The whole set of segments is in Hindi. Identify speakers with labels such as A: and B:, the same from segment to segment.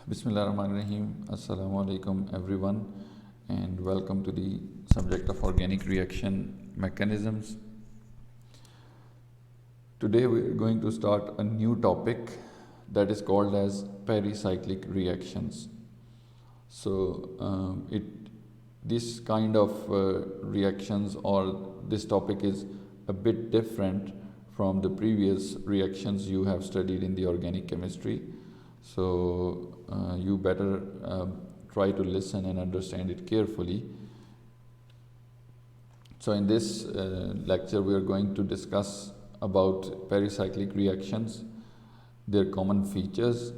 A: Bismillahirrahmanirrahim. Assalamu alaikum everyone and welcome to the subject of organic reaction mechanisms. Today we are going to start a new topic that is called as pericyclic reactions. So this kind of reactions or this topic is a bit different from the previous reactions you have studied in the organic chemistry. So you better try to listen and understand it carefully. So in this lecture we are going to discuss about pericyclic reactions, their common features,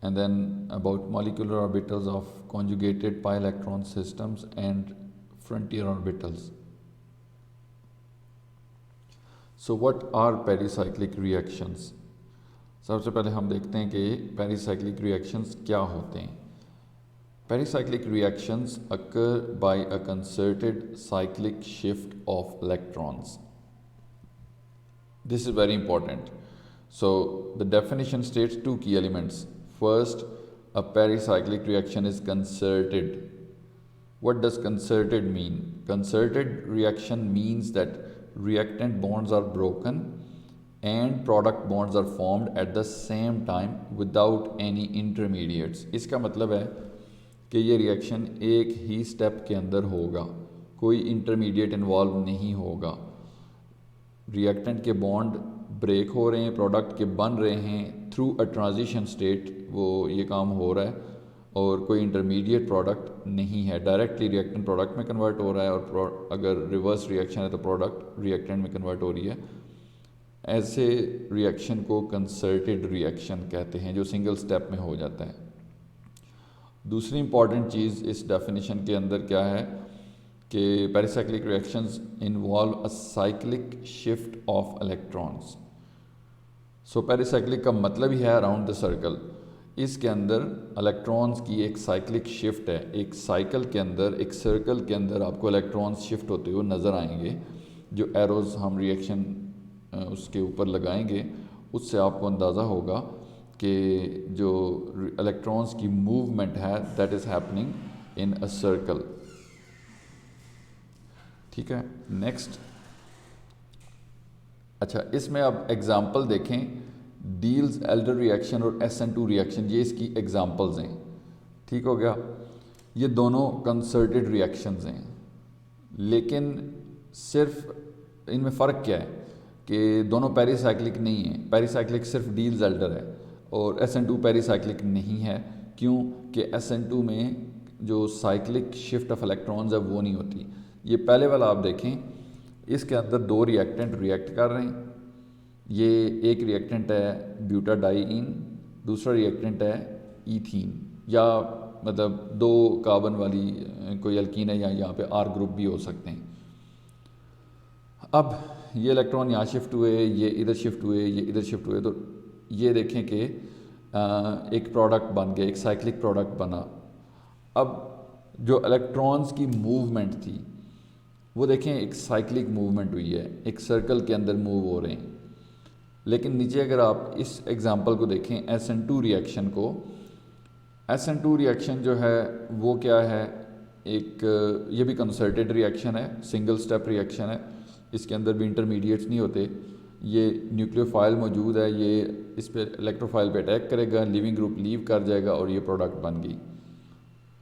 A: and then about molecular orbitals of conjugated pi electron systems and frontier orbitals. So what are pericyclic reactions? सबसे पहले हम देखते हैं कि पेरिसाइक्लिक रिएक्शंस क्या होते हैं. Pericyclic reactions occur by a concerted cyclic shift of electrons. This is very important. So the definition states two key elements. First, a pericyclic reaction is concerted. What does concerted mean? Concerted reaction means that reactant bonds are broken and product bonds are formed at the same time without any intermediates. इसका मतलब है कि ये रिएक्शन एक ही स्टेप के अंदर होगा, कोई इंटरमीडिएट इन्वॉल्व नहीं होगा. रिएक्टेंट के बॉन्ड ब्रेक हो रहे हैं, प्रोडक्ट के बन रहे हैं, थ्रू अ ट्रांजिशन स्टेट वो ये काम हो रहा है और कोई इंटरमीडिएट प्रोडक्ट नहीं है. डायरेक्टली रिएक्टेंट प्रोडक्ट में कन्वर्ट हो रहा है और अगर रिवर्स रिएक्शन है तो प्रोडक्ट रिएक्टेंट में कन्वर्ट हो रही है. ऐसे रिएक्शन को कंसर्टेड रिएक्शन कहते हैं जो सिंगल स्टेप में हो जाता है. दूसरी इंपॉर्टेंट चीज़ इस डेफिनेशन के अंदर क्या है कि pericyclic reactions involve a cyclic shift of electrons. So pericyclic का मतलब ही है अराउंड द सर्कल. इसके अंदर इलेक्ट्रॉन्स की एक साइक्लिक शिफ्ट है. एक साइकिल के अंदर, एक सर्कल के अंदर आपको इलेक्ट्रॉन्स शिफ्ट होते हुए नज़र आएंगे. जो एरोज़ हम रिएक्शन उसके ऊपर लगाएंगे उससे आपको अंदाज़ा होगा कि जो इलेक्ट्रॉन्स की मूवमेंट है that is happening in a circle. ठीक है. नेक्स्ट, अच्छा इसमें आप एग्जांपल देखें. डील्स एल्डर रिएक्शन और SN2 रिएक्शन, ये इसकी एग्जांपल्स हैं. ठीक हो गया. ये दोनों कंसर्टेड रिएक्शंस हैं, लेकिन सिर्फ इनमें फ़र्क क्या है कि दोनों पेरिसाइक्लिक नहीं है. पेरिसाइक्लिक सिर्फ डील्स एल्डर है और SN2 पेरिसाइक्लिक नहीं है. क्यों कि SN2 में जो साइक्लिक शिफ्ट ऑफ इलेक्ट्रॉन्स है वो नहीं होती. ये पहले वाला आप देखें, इसके अंदर दो रिएक्टेंट रिएक्ट कर रहे हैं. ये एक रिएक्टेंट है ब्यूटाडाइईन, दूसरा रिएक्टेंट है ईथीन, या मतलब दो कार्बन वाली कोई अल्कीन है या यहाँ पे R ग्रुप भी हो सकते हैं. अब ये इलेक्ट्रॉन यहाँ शिफ्ट हुए, ये इधर शिफ्ट हुए, ये इधर शिफ्ट हुए, तो ये देखें कि एक प्रोडक्ट बन गया, एक साइक्लिक प्रोडक्ट बना. अब जो इलेक्ट्रॉन्स की मूवमेंट थी वो देखें एक साइक्लिक मूवमेंट हुई है, एक सर्कल के अंदर मूव हो रहे हैं. लेकिन नीचे अगर आप इस एग्जांपल को देखें SN2 रिएक्शन को, SN2 रिएक्शन जो है वो क्या है, एक ये भी कंसर्टेड रिएक्शन है, सिंगल स्टेप रिएक्शन है. इसके अंदर भी इंटरमीडिएट्स नहीं होते. ये न्यूक्लियोफाइल मौजूद है, ये इस पर इलेक्ट्रोफाइल पे अटैक करेगा, लिविंग ग्रुप लीव कर जाएगा और ये प्रोडक्ट बन गई.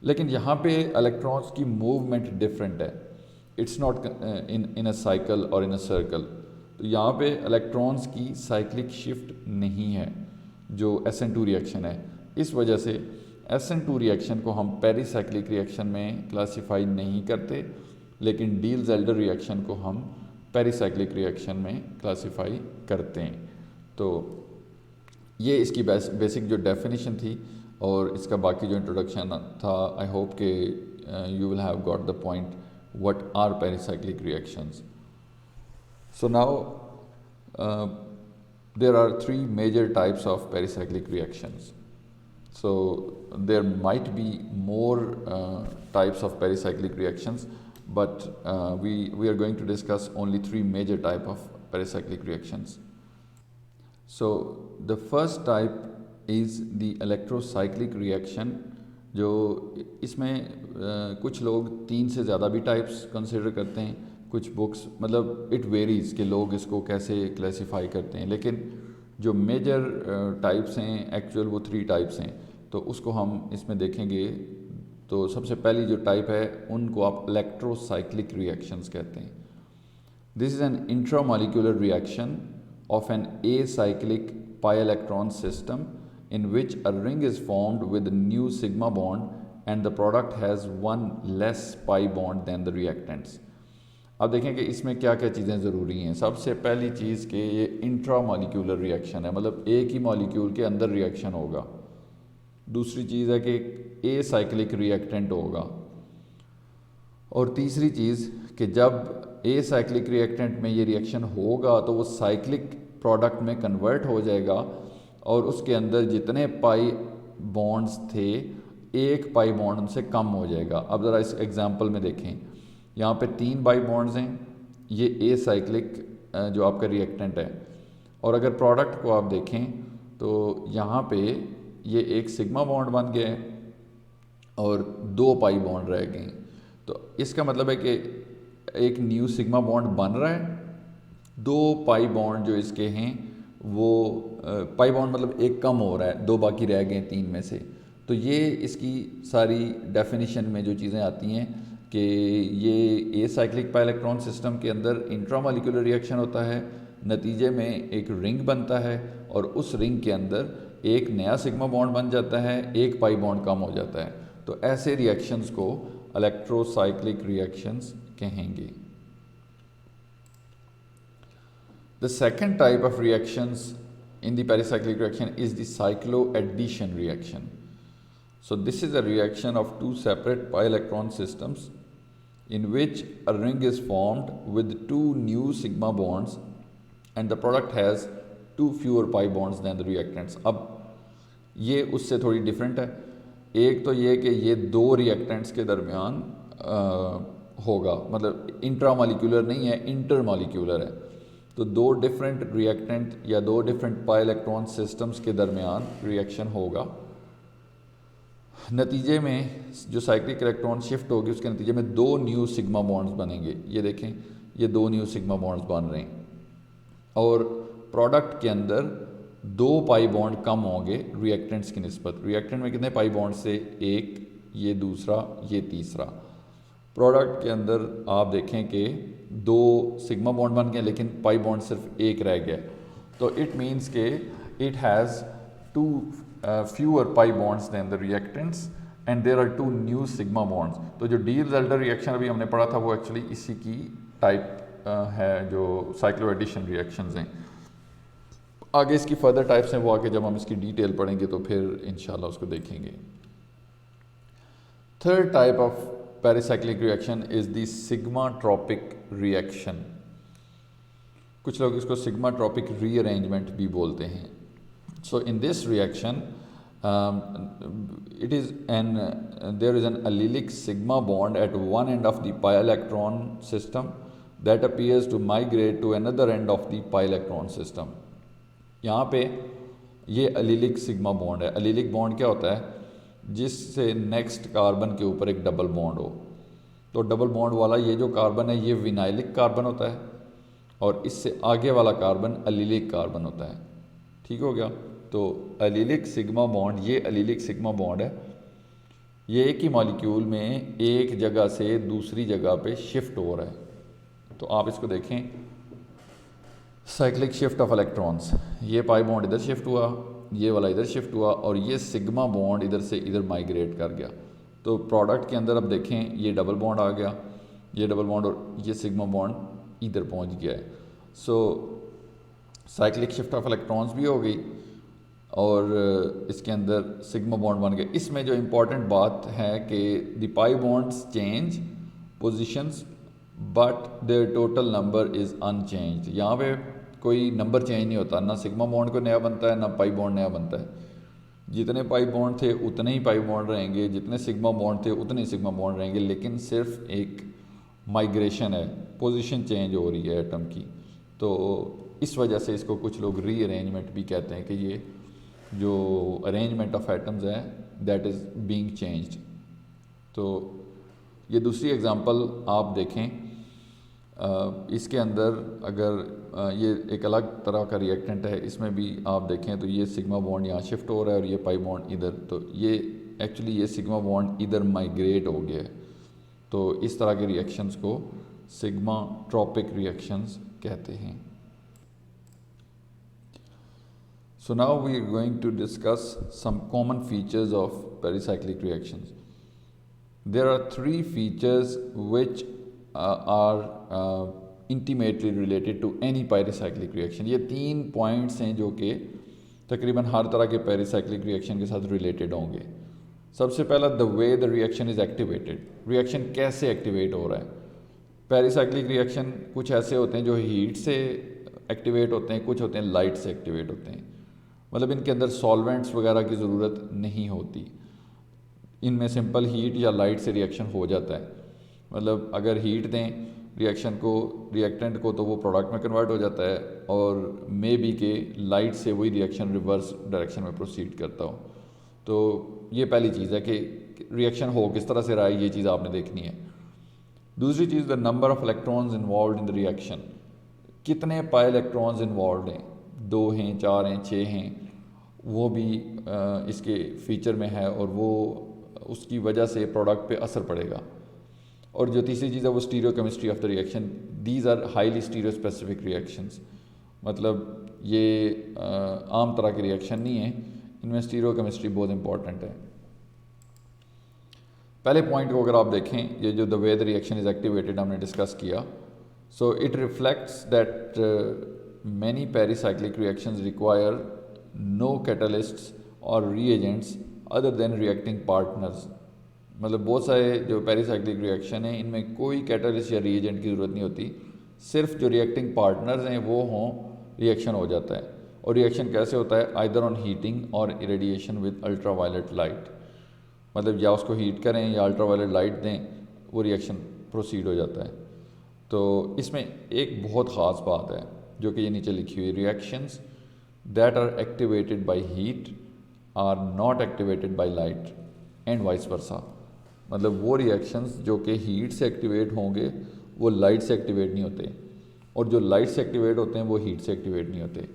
A: लेकिन यहाँ पे इलेक्ट्रॉन्स की मूवमेंट डिफरेंट है. It's not in a cycle और इन अ सर्कल. तो यहाँ पे इलेक्ट्रॉन्स की साइक्लिक शिफ्ट नहीं है जो SN2 रिएक्शन है. इस वजह से SN2 रिएक्शन को हम पेरिसाइक्लिक रिएक्शन में क्लासीफाई नहीं करते, लेकिन डील्स एल्डर रिएक्शन को हम पेरिसाइक्लिक रिएक्शन में क्लासीफाई करते हैं. तो ये इसकी बेसिक जो डेफिनेशन थी और इसका बाकी जो इंट्रोडक्शन था. आई होप के you will have got the point what are pericyclic reactions. So now there are three major types of pericyclic reactions. So there might be more types of pericyclic reactions, but we are going to discuss only three major type of pericyclic reactions. So the first type is the electrocyclic reaction, जो इसमें कुछ लोग 3 से ज़्यादा भी टाइप्स कंसिडर करते हैं, कुछ बुक्स मतलब इट वेरीज़ कि लोग इसको कैसे क्लासिफाई करते हैं, लेकिन जो मेजर टाइप्स हैं एक्चुअल वो 3 टाइप्स हैं। तो उसको हम इसमें देखेंगे। तो सबसे पहली जो टाइप है उनको आप इलेक्ट्रोसाइक्लिक रिएक्शंस कहते हैं। This is an intramolecular reaction of an acyclic pi electron system in which a ring is formed with a new sigma bond and the product has one less pi bond than the reactants। अब देखें कि इसमें क्या क्या चीज़ें ज़रूरी हैं। सबसे पहली चीज़ कि ये इंट्रामॉलिक्यूलर रिएक्शन है, मतलब एक ही मॉलिक्यूल के अंदर रिएक्शन होगा। दूसरी चीज़ है कि ए साइक्लिक रिएक्टेंट होगा। और तीसरी चीज़ कि जब ए साइक्लिक रिएक्टेंट में ये रिएक्शन होगा तो वो साइक्लिक प्रोडक्ट में कन्वर्ट हो जाएगा और उसके अंदर जितने पाई बॉन्ड्स थे एक पाई बॉन्ड उनसे कम हो जाएगा। अब ज़रा इस एग्जांपल में देखें, यहाँ पे 3 पाई बॉन्ड्स हैं, ये ए साइक्लिक जो आपका रिएक्टेंट है, और अगर प्रोडक्ट को आप देखें तो यहाँ पे ये एक सिग्मा बॉन्ड बन गया है और 2 पाई बॉन्ड रह गए। तो इसका मतलब है कि एक न्यू सिग्मा बॉन्ड बन रहा है, 2 पाई बॉन्ड जो इसके हैं वो पाई बॉन्ड मतलब एक कम हो रहा है, 2 बाकी रह गए 3 में से। तो ये इसकी सारी डेफिनेशन में जो चीज़ें आती हैं कि ये a cyclic pi electron system के अंदर इंट्रामॉलिक्यूलर रिएक्शन होता है, नतीजे में एक रिंग बनता है और उस रिंग के अंदर एक नया सिग्मा बॉन्ड बन जाता है, एक पाई बॉन्ड कम हो जाता है। तो ऐसे रिएक्शंस को इलेक्ट्रोसाइक्लिक रिएक्शंस कहेंगे। The second type of reactions in the pericyclic reaction is the cycloaddition reaction. So this is a reaction of 2 separate pi electron systems in which a ring is formed with 2 new sigma bonds and the product has 2 fewer pi bonds than the reactants। अब ये उससे थोड़ी डिफरेंट है। एक तो ये कि ये 2 रिएक्टेंट्स के दरमियान होगा, मतलब इंट्रामॉलिक्यूलर नहीं है, इंटरमॉलिक्यूलर है। तो 2 डिफरेंट रिएक्टेंट या 2 डिफरेंट पाई इलेक्ट्रॉन सिस्टम्स के दरमियान रिएक्शन होगा। नतीजे में जो साइक्लिक इलेक्ट्रॉन शिफ्ट होगी उसके नतीजे में 2 न्यू सिग्मा बॉन्ड्स बनेंगे। ये देखें, ये 2 न्यू सिग्मा बॉन्ड्स बन रहे हैं और प्रोडक्ट के अंदर 2 पाई बॉन्ड कम होंगे रिएक्टेंट्स की निस्बत। रिएक्टेंट में कितने पाई बॉन्ड से? 1, ये दूसरा, ये तीसरा। प्रोडक्ट के अंदर आप देखें कि 2 सिग्मा बॉन्ड बन गए लेकिन पाई बॉन्ड सिर्फ 1 रह गया। तो इट मीन्स के it has 2 fewer pi bonds than the reactants and there are 2 new sigma bonds। तो जो डी रिजल्टर रिएक्शन अभी हमने पढ़ा था वो एक्चुअली इसी की टाइप है, जो साइक्लोएडिशन रिएक्शंस हैं। आगे इसकी फर्दर टाइप्स हैं, वो आगे जब हम इसकी डिटेल पढ़ेंगे तो फिर इंशाल्लाह उसको देखेंगे। Third type of pericyclic reaction is the sigmatropic reaction. कुछ लोग इसको सिग्माट्रोपिक रीअरेंजमेंट भी बोलते हैं। So in this reaction, there is an allelic sigma bond at one end of the pi electron system that appears to migrate to another end of the pi electron system। यहाँ पे ये allelic sigma bond है। allelic bond क्या होता है? जिससे नेक्स्ट कार्बन के ऊपर एक डबल बॉन्ड हो। तो डबल बॉन्ड वाला ये जो कार्बन है ये विनाइलिक कार्बन होता है और इससे आगे वाला कार्बन allelic कार्बन होता है। ठीक हो गया? तो एलिलिक सिग्मा बॉन्ड, ये एलिलिक सिग्मा बॉन्ड है, ये एक ही मॉलिक्यूल में एक जगह से दूसरी जगह पे शिफ्ट हो रहा है। तो आप इसको देखें, साइक्लिक शिफ्ट ऑफ इलेक्ट्रॉन्स, ये पाई बॉन्ड इधर शिफ्ट हुआ, ये वाला इधर शिफ्ट हुआ और ये सिग्मा बॉन्ड इधर से इधर माइग्रेट कर गया। तो प्रोडक्ट के अंदर अब देखें, ये डबल बॉन्ड आ गया, ये डबल बॉन्ड और ये सिग्मा बॉन्ड इधर पहुंच गया है। सो साइक्लिक शिफ्ट ऑफ इलेक्ट्रॉन्स भी हो गई और इसके अंदर सिग्मा बॉन्ड बन गए। इसमें जो इम्पॉर्टेंट बात है कि the pi bonds change positions but their total number is unchanged. यहाँ पे कोई नंबर चेंज नहीं होता, ना सिग्मा बॉन्ड को नया बनता है ना पाई बॉन्ड नया बनता है। जितने पाई बॉन्ड थे उतने ही पाई बॉन्ड रहेंगे, जितने सिग्मा बॉन्ड थे उतने ही सिग्मा बॉन्ड रहेंगे, लेकिन सिर्फ एक माइग्रेशन है, पोजीशन चेंज हो रही है एटम की। तो इस वजह से इसको कुछ लोग रीअरेंजमेंट भी कहते हैं कि ये जो अरेंजमेंट ऑफ एटम्स है दैट इज़ बीइंग चेंज्ड। तो ये दूसरी एग्जांपल आप देखें, इसके अंदर अगर ये एक अलग तरह का रिएक्टेंट है, इसमें भी आप देखें तो ये सिग्मा बॉन्ड यहाँ शिफ्ट हो रहा है और ये पाई बॉन्ड इधर, तो ये एक्चुअली ये सिग्मा बॉन्ड इधर माइग्रेट हो गया है। तो इस तरह के रिएक्शंस को सिग्मा ट्रॉपिक रिएक्शंस कहते हैं। So now we are going to discuss some common features of pericyclic reactions. There are three features which are intimately related to any pericyclic reaction. ये तीन पॉइंट्स हैं जो कि तकरीबन हर तरह के पेरिसाइक्लिक रिएक्शन के साथ रिलेटेड होंगे। सबसे पहला, the way the reaction is activated, reaction कैसे एक्टिवेट हो रहा है। पेरिसाइक्लिक रिएक्शन कुछ ऐसे होते हैं जो हीट से एक्टिवेट होते हैं, कुछ होते हैं लाइट से एक्टिवेट होते हैं, मतलब इनके अंदर सॉल्वेंट्स वगैरह की ज़रूरत नहीं होती, इनमें सिंपल हीट या लाइट से रिएक्शन हो जाता है। मतलब अगर हीट दें रिएक्शन को, रिएक्टेंट को, तो वो प्रोडक्ट में कन्वर्ट हो जाता है, और मे बी के लाइट से वही रिएक्शन रिवर्स डायरेक्शन में प्रोसीड करता हो। तो ये पहली चीज़ है कि रिएक्शन हो किस तरह से रहा है, ये चीज़ आपने देखनी है। दूसरी चीज़, the number of electrons involve in the reaction, कितने पाई इलेक्ट्रॉन्स इन्वॉल्व हैं, 2 हैं, 4 हैं, 6 हैं, वो भी इसके फीचर में है और वो उसकी वजह से प्रोडक्ट पे असर पड़ेगा। और जो तीसरी चीज़ है वो stereochemistry of the reaction, these are highly stereospecific reactions, मतलब ये आम तरह के रिएक्शन नहीं है, इनमें स्टीरियो केमिस्ट्री बहुत इंपॉर्टेंट है। पहले पॉइंट को अगर आप देखें, ये जो the way the reaction is activated हमने डिस्कस किया, so it reflects that many pericyclic reactions require no catalysts और reagents other than reacting partners, मतलब बहुत सारे जो पेरिसाइक्लिक रिएक्शन है इनमें कोई कैटलिस्ट या रीएजेंट की ज़रूरत नहीं होती, सिर्फ जो रिएक्टिंग पार्टनर्स हैं वो हों, रिएक्शन हो जाता है। और रिएक्शन कैसे होता है, आइदर ऑन हीटिंग और इरेडिएशन विद अल्ट्रावायलेट लाइट, मतलब या उसको हीट करें या अल्ट्रावायलेट लाइट दें, वो रिएक्शन प्रोसीड हो जाता है। तो इसमें एक बहुत ख़ास बात है जो कि ये नीचे लिखी हुई, reactions that are activated by heat are not activated by light and vice versa, मतलब वो रिएक्शंस जो कि हीट से एक्टिवेट होंगे वो लाइट से एक्टिवेट नहीं होते, और जो लाइट से एक्टिवेट होते हैं वो हीट से एक्टिवेट नहीं होते।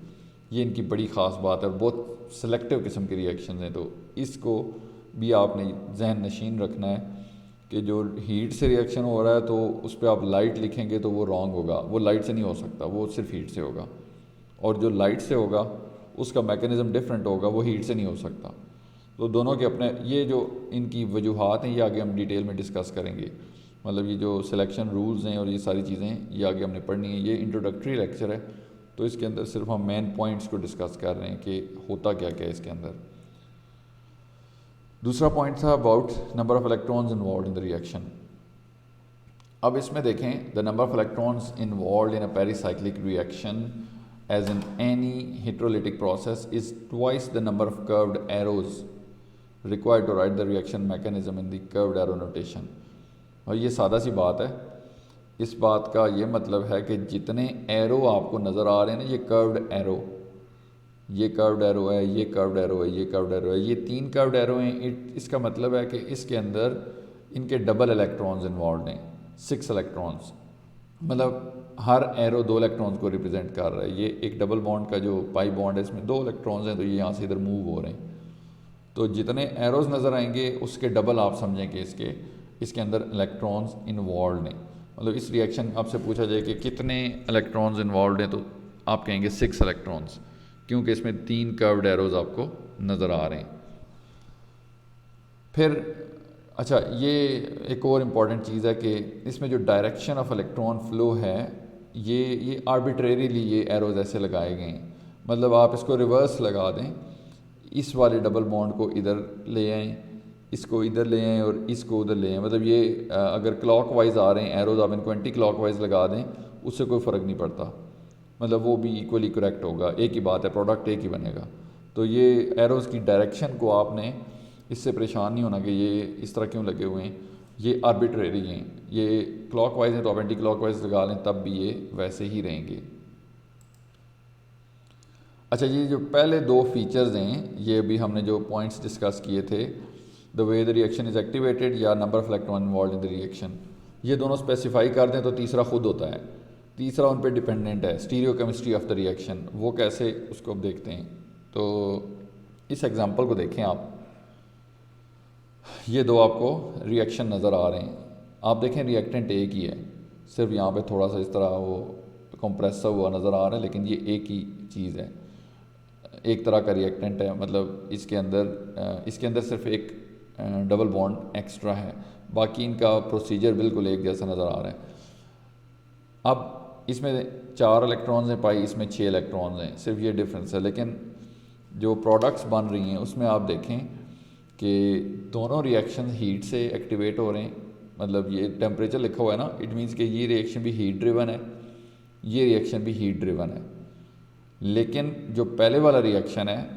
A: ये इनकी बड़ी ख़ास बात है और बहुत सेलेक्टिव किस्म के रिएक्शंस हैं। तो इसको भी आपने जहन नशीन रखना है कि जो हीट से रिएक्शन हो रहा है तो उस पर आप लाइट लिखेंगे तो वो रॉन्ग होगा, वो लाइट से नहीं हो सकता, वो सिर्फ हीट से होगा। और जो लाइट से होगा उसका मैकेनिज़्म डिफरेंट होगा, वो हीट से नहीं हो सकता। तो दोनों के अपने ये जो इनकी वजूहात हैं ये आगे हम डिटेल में डिस्कस करेंगे, मतलब ये जो सिलेक्शन रूल्स हैं और ये सारी चीज़ें ये आगे हमने पढ़नी है। ये इंट्रोडक्टरी लेक्चर है तो इसके अंदर सिर्फ हम मेन पॉइंट्स को डिस्कस कर रहे हैं कि होता क्या क्या है इसके अंदर। दूसरा पॉइंट था about number of electrons involve in the reaction. अब इसमें देखें, the number of electrons involve in a pericyclic reaction as in any heterolytic process is twice the number of curved arrows required to write the reaction mechanism in the curved arrow notation। और ये सादा सी बात है, इस बात का ये मतलब है कि जितने एरो आपको नज़र आ रहे हैं ना, ये कर्व्ड एरो, ये कर्व्ड एरो है, ये कर्व्ड एरो है, ये कर्व्ड एरो है, ये 3 कर्व्ड एरो हैं। इसका मतलब है कि इसके अंदर इनके डबल इलेक्ट्रॉन्स इन्वॉल्व हैं, 6 इलेक्ट्रॉन्स, मतलब हर एरो 2 इलेक्ट्रॉन्स को रिप्रेजेंट कर रहा है। ये एक डबल बॉन्ड का जो पाई बॉन्ड है इसमें 2 इलेक्ट्रॉन्स हैं, तो ये यहाँ से इधर मूव हो रहे हैं। तो जितने एरोज नज़र आएंगे उसके डबल आप समझें कि इसके अंदर इलेक्ट्रॉन्स इन्वॉल्व हैं। मतलब इस रिएक्शन आपसे पूछा जाए कि कितने इलेक्ट्रॉन्स इन्वॉल्व हैं तो आप कहेंगे 6 इलेक्ट्रॉन्स, क्योंकि इसमें 3 कर्व्ड एरोज आपको नज़र आ रहे हैं। फिर अच्छा, ये एक और इम्पॉर्टेंट चीज़ है कि इसमें जो डायरेक्शन ऑफ इलेक्ट्रॉन फ्लो है ये आर्बिट्रेरीली ये एरोज ऐसे लगाए गए हैं, मतलब आप इसको रिवर्स लगा दें, इस वाले डबल बॉन्ड को इधर ले आएँ, इसको इधर ले आएँ और इसको उधर ले आएँ, मतलब ये अगर क्लॉकवाइज आ रहे हैं एरोज, आप इनको एंटी क्लॉकवाइज लगा दें, उससे कोई फ़र्क नहीं पड़ता, मतलब वो भी इक्वली करेक्ट होगा, एक ही बात है, प्रोडक्ट एक ही बनेगा। तो ये एरोज़ की डायरेक्शन को आपने इससे परेशान नहीं होना कि ये इस तरह क्यों लगे हुए हैं, ये आर्बिट्रेरी हैं, ये क्लॉकवाइज हैं तो आप एंटी क्लॉकवाइज लगा लें तब भी ये वैसे ही रहेंगे। अच्छा, ये जो पहले दो फीचर्स हैं, ये भी हमने जो पॉइंट्स डिस्कस किए थे, the way the reaction is activated या number of electron involve in the reaction, ये दोनों स्पेसिफाई कर दें तो तीसरा खुद होता है, तीसरा उन पर डिपेंडेंट है, stereo chemistry of the reaction. वो कैसे, उसको अब देखते हैं। तो इस एग्जांपल को देखें आप, ये दो आपको रिएक्शन नज़र आ रहे हैं। आप देखें रिएक्टेंट एक ही है, सिर्फ यहाँ पे थोड़ा सा इस तरह वो कंप्रेस हुआ नज़र आ रहा है, लेकिन ये एक ही चीज़ है, एक तरह का रिएक्टेंट है। मतलब इसके अंदर सिर्फ एक डबल बॉन्ड एक्स्ट्रा है, बाकी इनका प्रोसीजर बिल्कुल एक जैसा नज़र आ रहा है। अब इसमें 4 इलेक्ट्रॉन्स हैं पाई, इसमें 6 इलेक्ट्रॉन्स हैं, सिर्फ ये डिफरेंस है। लेकिन जो प्रोडक्ट्स बन रही हैं उसमें आप देखें कि दोनों रिएक्शन हीट से एक्टिवेट हो रहे हैं। मतलब ये टेम्परेचर लिखा हुआ है ना, इट मीन्स कि ये रिएक्शन भी हीट ड्रिवन है, ये रिएक्शन भी हीट ड्रिवन है। लेकिन जो पहले वाला रिएक्शन है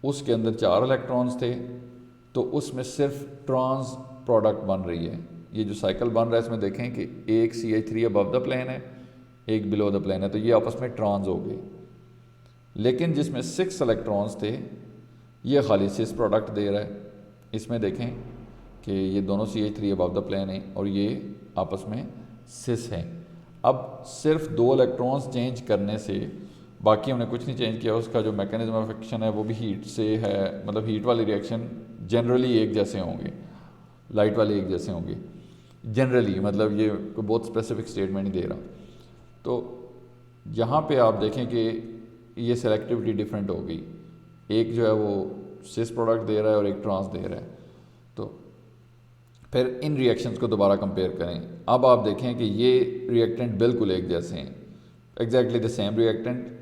A: उसके अंदर 4 इलेक्ट्रॉन्स थे, तो उसमें सिर्फ ट्रांस प्रोडक्ट बन रही है। ये जो साइकिल बन रहा है इसमें देखें कि एक CH3 अबव द प्लेन है, एक बिलो द प्लेन है, तो ये आपस में ट्रांस हो गए। लेकिन जिसमें 6 इलेक्ट्रॉन्स थे ये खाली सिस प्रोडक्ट दे रहा है। इसमें देखें कि ये दोनों CH3 अबव द प्लेन है और ये आपस में सिस हैं। अब सिर्फ 2 इलेक्ट्रॉन्स चेंज करने से, बाकी हमने कुछ नहीं चेंज किया, उसका जो मैकेनिज्म ऑफ एक्शन है वो भी हीट से है। मतलब हीट वाले रिएक्शन जनरली एक जैसे होंगे, लाइट वाले एक जैसे होंगे जनरली, मतलब ये कोई बहुत स्पेसिफिक स्टेटमेंट नहीं दे रहा। तो यहाँ पे आप देखें कि ये सेलेक्टिविटी डिफरेंट हो गई, एक जो है वो सिस प्रोडक्ट दे रहा है और एक ट्रांस दे रहा है। तो फिर इन रिएक्शंस को दोबारा कंपेयर करें। अब आप देखें कि ये रिएक्टेंट बिल्कुल एक जैसे हैं, एग्जैक्टली द सेम रिएक्टेंट।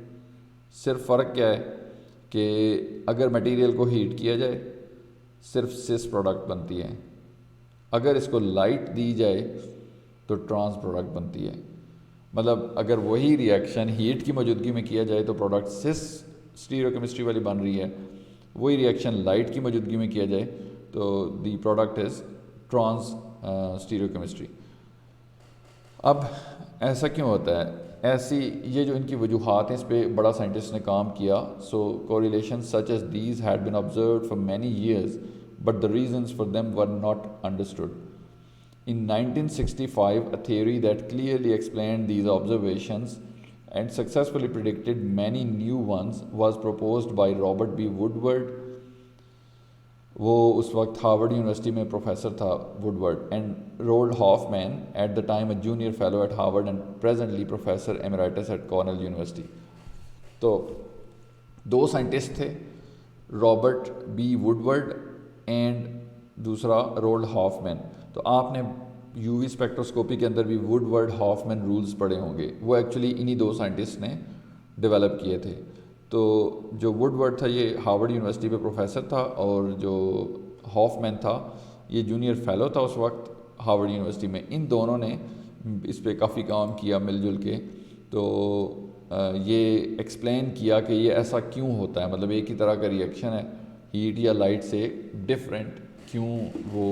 A: सिर्फ फ़र्क क्या है कि अगर मटेरियल को हीट किया जाए सिर्फ सिस प्रोडक्ट बनती है, अगर इसको लाइट दी जाए तो ट्रांस प्रोडक्ट बनती है। मतलब अगर वही रिएक्शन हीट की मौजूदगी में किया जाए तो प्रोडक्ट सिस स्टीरियोकेमिस्ट्री वाली बन रही है, वही रिएक्शन लाइट की मौजूदगी में किया जाए तो the product is trans stereochemistry. अब ऐसा क्यों होता है? ऐसी ये जो इनकी वजूहात हैं इस पर बड़ा साइंटिस्ट ने काम किया। So correlation such as these had been observed for many years but the reasons for them were not understood. In 1965, a theory that clearly explained these observations and successfully predicted many new ones was proposed by Robert B. Woodward. वो उस वक्त हार्वर्ड यूनिवर्सिटी में प्रोफेसर था Woodward, and Roald Hoffmann at the time a junior fellow at Harvard and presently professor emeritus at Cornell University. तो 2 साइंटिस्ट थे, रॉबर्ट बी वुडवर्ड एंड दूसरा रोल्ड हॉफमैन। तो आपने यूवी स्पेक्ट्रोस्कोपी के अंदर भी वुडवर्ड हॉफमैन रूल्स पढ़े होंगे, वो एक्चुअली इन्हीं 2 साइंटिस्ट ने डेवलप किए थे। तो जो वुडवर्ड था ये हार्वर्ड यूनिवर्सिटी पे प्रोफेसर था, और जो हॉफमैन था ये जूनियर फेलो था उस वक्त हार्वर्ड यूनिवर्सिटी में। इन दोनों ने इस पर काफ़ी काम किया मिलजुल के। तो ये एक्सप्लेन किया कि ये ऐसा क्यों होता है, मतलब एक ही तरह का रिएक्शन है, हीट या लाइट से डिफरेंट क्यों वो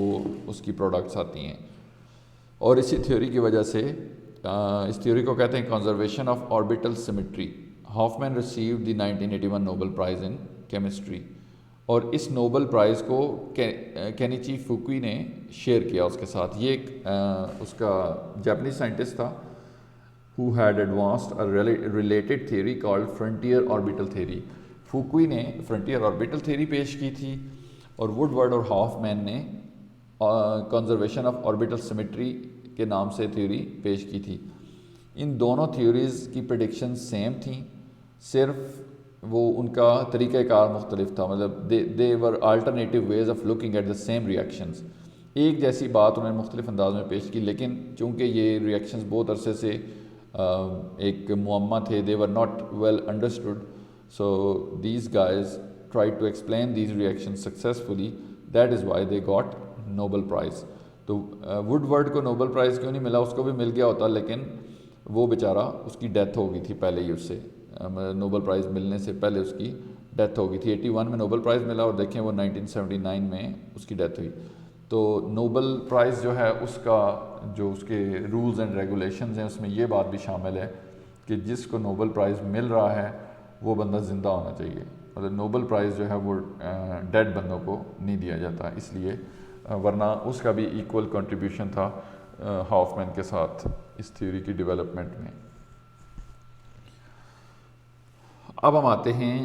A: उसकी प्रोडक्ट्स आती हैं। और इसी थ्योरी की वजह से इस थ्योरी को कहते हैं conservation of orbital symmetry. Hoffmann received the 1981 Nobel Prize in chemistry, और इस नोबेल प्राइज़ को केनिची फुकुई ने शेयर किया उसके साथ। ये एक उसका जापानीज साइंटिस्ट था who had advanced a related theory called frontier orbital theory. Fukui ने फ्रंटियर ऑर्बिटल थ्योरी पेश की थी और वुडवर्ड और हॉफमैन ने कंजर्वेशन ऑफ ऑर्बिटल सिमेट्री के नाम से थ्योरी पेश की थी। इन दोनों थ्योरीज़ की प्रेडिक्शन सेम थी, सिर्फ वो उनका तरीक़ाकार मुख्तलिफ था। मतलब they were alternative ways of looking at the same reactions. एक जैसी बात उन्होंने मुख्तलिफ अंदाज में पेश की, लेकिन चूँकि ये रिएक्शंस बहुत अरसे से एक मुअम्मा थे, they were not well understood, so these guys tried to explain these reactions successfully, that is why they got Nobel Prize। तो वुडवर्ड को नोबेल प्राइज़ क्यों नहीं मिला? उसको भी मिल गया होता, लेकिन वो बेचारा उसकी डेथ हो गई थी पहले ही, उससे नोबेल प्राइज़ मिलने से पहले उसकी डेथ हो गई थी। 81 में नोबेल प्राइज़ मिला और देखें वो 1979 में उसकी डेथ हुई। तो नोबेल प्राइज़ जो है उसका जो उसके रूल्स एंड रेगुलेशंस हैं उसमें ये बात भी शामिल है कि जिसको नोबेल प्राइज़ मिल रहा है वो बंदा ज़िंदा होना चाहिए। मतलब नोबेल प्राइज़ जो है वो डेड बंदों को नहीं दिया जाता, इसलिए वरना उसका भी इक्वल कंट्रीब्यूशन था हॉफमैन के साथ इस थ्योरी की डेवलपमेंट में। अब हम आते हैं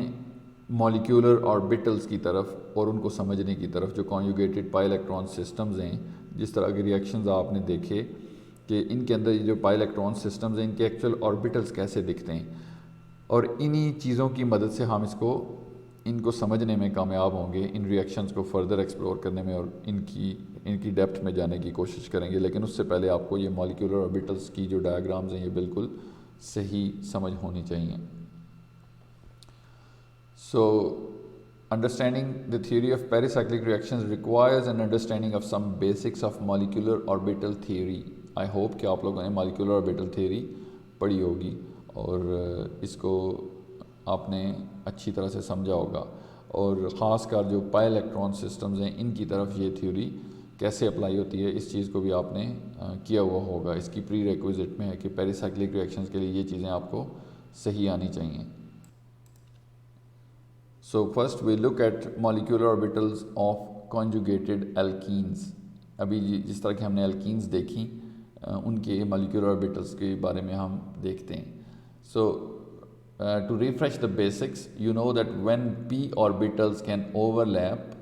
A: मॉलिक्यूलर ऑर्बिटल्स की तरफ और उनको समझने की तरफ, जो कॉन्जुगेटेड पाई इलेक्ट्रॉन सिस्टम्स हैं। जिस तरह के रिएक्शंस आपने देखे कि इनके अंदर ये जो पाई इलेक्ट्रॉन सिस्टम्स हैं, इनके एक्चुअल ऑर्बिटल्स कैसे दिखते हैं, और इन्हीं चीज़ों की मदद से हम इनको समझने में कामयाब होंगे, इन रिएक्शंस को फर्दर एक्सप्लोर करने में और इनकी डेप्थ में जाने की कोशिश करेंगे। लेकिन उससे पहले आपको ये मॉलिक्यूलर ऑर्बिटल्स की जो डायग्राम्स हैं ये बिल्कुल सही समझ होनी चाहिए। So, understanding the theory of pericyclic reactions requires an understanding of some basics of molecular orbital theory. I hope कि आप लोगों ने molecular orbital theory पढ़ी होगी और इसको आपने अच्छी तरह से समझा होगा, और ख़ासकर जो पाई इलेक्ट्रॉन सिस्टम्स हैं इनकी तरफ ये थ्योरी कैसे अप्लाई होती है, इस चीज़ को भी आपने किया हुआ होगा। इसकी प्री रिक्विजिट में है कि पेरिसाइक्लिक रिएक्शंस के लिए ये चीज़ें आपको सही आनी चाहिए। So first we look at molecular orbitals of conjugated alkenes. अभी जिस तरह की हमने alkenes देखी उनके molecular orbitals के बारे में हम देखते हैं। So to refresh the basics, you know that when p orbitals can overlap,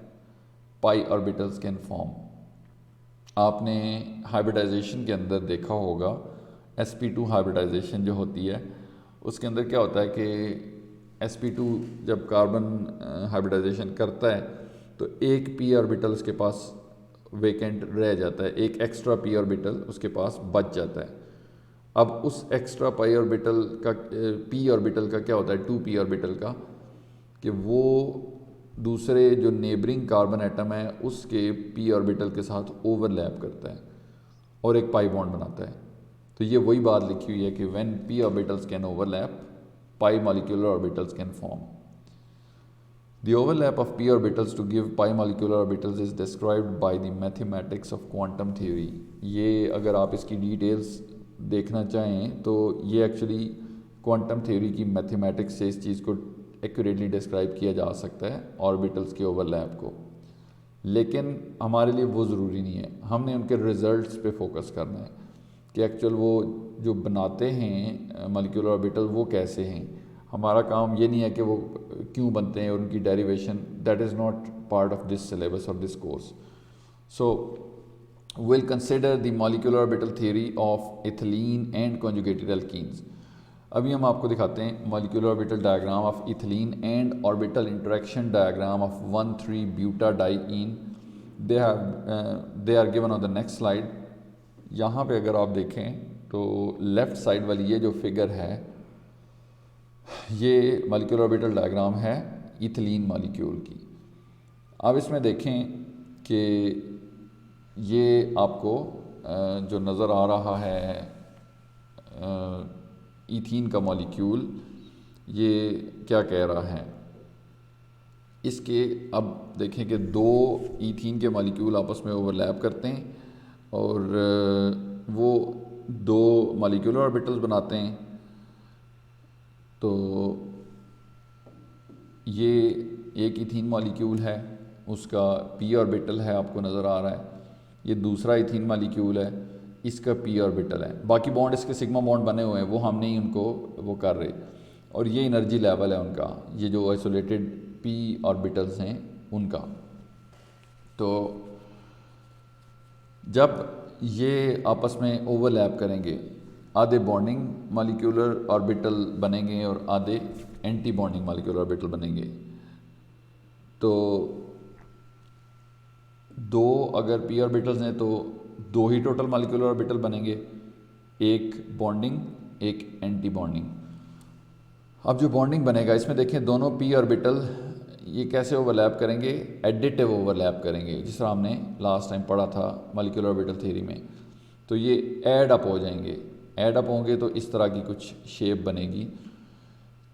A: pi orbitals can form. आपने हाइब्रिडाइजेशन के अंदर देखा होगा sp2 हाइब्रिडाइजेशन जो होती है उसके अंदर क्या होता है कि sp2 जब कार्बन हाइब्रिडाइजेशन करता है तो एक p ऑर्बिटल उसके पास वेकेंट रह जाता है, एक एक्स्ट्रा p ऑर्बिटल उसके पास बच जाता है। अब उस एक्स्ट्रा पाई ऑर्बिटल का p ऑर्बिटल का क्या होता है, 2p ऑर्बिटल का, कि वो दूसरे जो नेबरिंग कार्बन एटम है उसके p ऑर्बिटल के साथ ओवरलैप करता है और एक पाई बॉन्ड बनाता है। तो ये वही बात लिखी हुई है कि when p orbitals can overlap, pi molecular orbitals can form. The overlap of p orbitals to give pi molecular orbitals is described by the mathematics of quantum theory. ये अगर आप इसकी डिटेल्स देखना चाहें तो ये एक्चुअली क्वांटम थ्योरी की मैथमेटिक्स से इस चीज़ को एक्यूरेटली डिस्क्राइब किया जा सकता है ऑर्बिटल्स के ओवरलैप को, लेकिन हमारे लिए वो ज़रूरी नहीं है। हमने उनके रिजल्ट्स पे फोकस करना है कि एक्चुअल वो जो बनाते हैं मॉलिक्यूलर ऑर्बिटल वो कैसे हैं। हमारा काम ये नहीं है कि वो क्यों बनते हैं और उनकी derivation, that is not part of this syllabus और this course. So will consider the molecular orbital theory of ethylene and conjugated alkenes. अभी हम आपको दिखाते हैं molecular orbital diagram of ethylene and orbital interaction diagram of one three butadiene. They are given on the next slide. यहाँ पे अगर आप देखें तो लेफ़्ट साइड वाली ये जो फिगर है ये मॉलिक्यूलर ऑर्बिटल डायग्राम है इथिलीन मॉलिक्यूल की। अब इसमें देखें कि ये आपको जो नज़र आ रहा है इथीन का मॉलिक्यूल, ये क्या कह रहा है इसके। अब देखें कि दो इथीन के मॉलिक्यूल आपस में ओवरलैप करते हैं और वो दो मॉलिक्यूलर ऑर्बिटल्स बनाते हैं। तो ये एक इथीन मॉलिक्यूल है, उसका p ऑर्बिटल है आपको नज़र आ रहा है। ये दूसरा इथीन मॉलिक्यूल है, इसका p ऑर्बिटल है। बाकी बॉन्ड इसके सिग्मा बॉन्ड बने हुए हैं, वो हम नहीं उनको वो कर रहे। और ये एनर्जी लेवल है उनका, ये जो आइसोलेटेड p ऑर्बिटल्स हैं उनका। तो जब ये आपस में ओवरलैप करेंगे, आधे बॉन्डिंग मॉलिक्यूलर ऑर्बिटल बनेंगे और आधे एंटी बॉन्डिंग मॉलिक्यूलर ऑर्बिटल बनेंगे। तो दो अगर p ऑर्बिटल्स हैं तो दो ही टोटल मॉलिक्यूलर ऑर्बिटल बनेंगे, एक बॉन्डिंग एक एंटी बॉन्डिंग। अब जो बॉन्डिंग बनेगा इसमें देखें दोनों p ऑर्बिटल ये कैसे ओवरलैप करेंगे, एडिटिव ओवरलैप करेंगे, जिस तरह हमने लास्ट टाइम पढ़ा था मॉलिक्यूलर ऑर्बिटल थ्योरी में। तो ये ऐड अप हो जाएंगे, ऐड अप होंगे तो इस तरह की कुछ शेप बनेगी।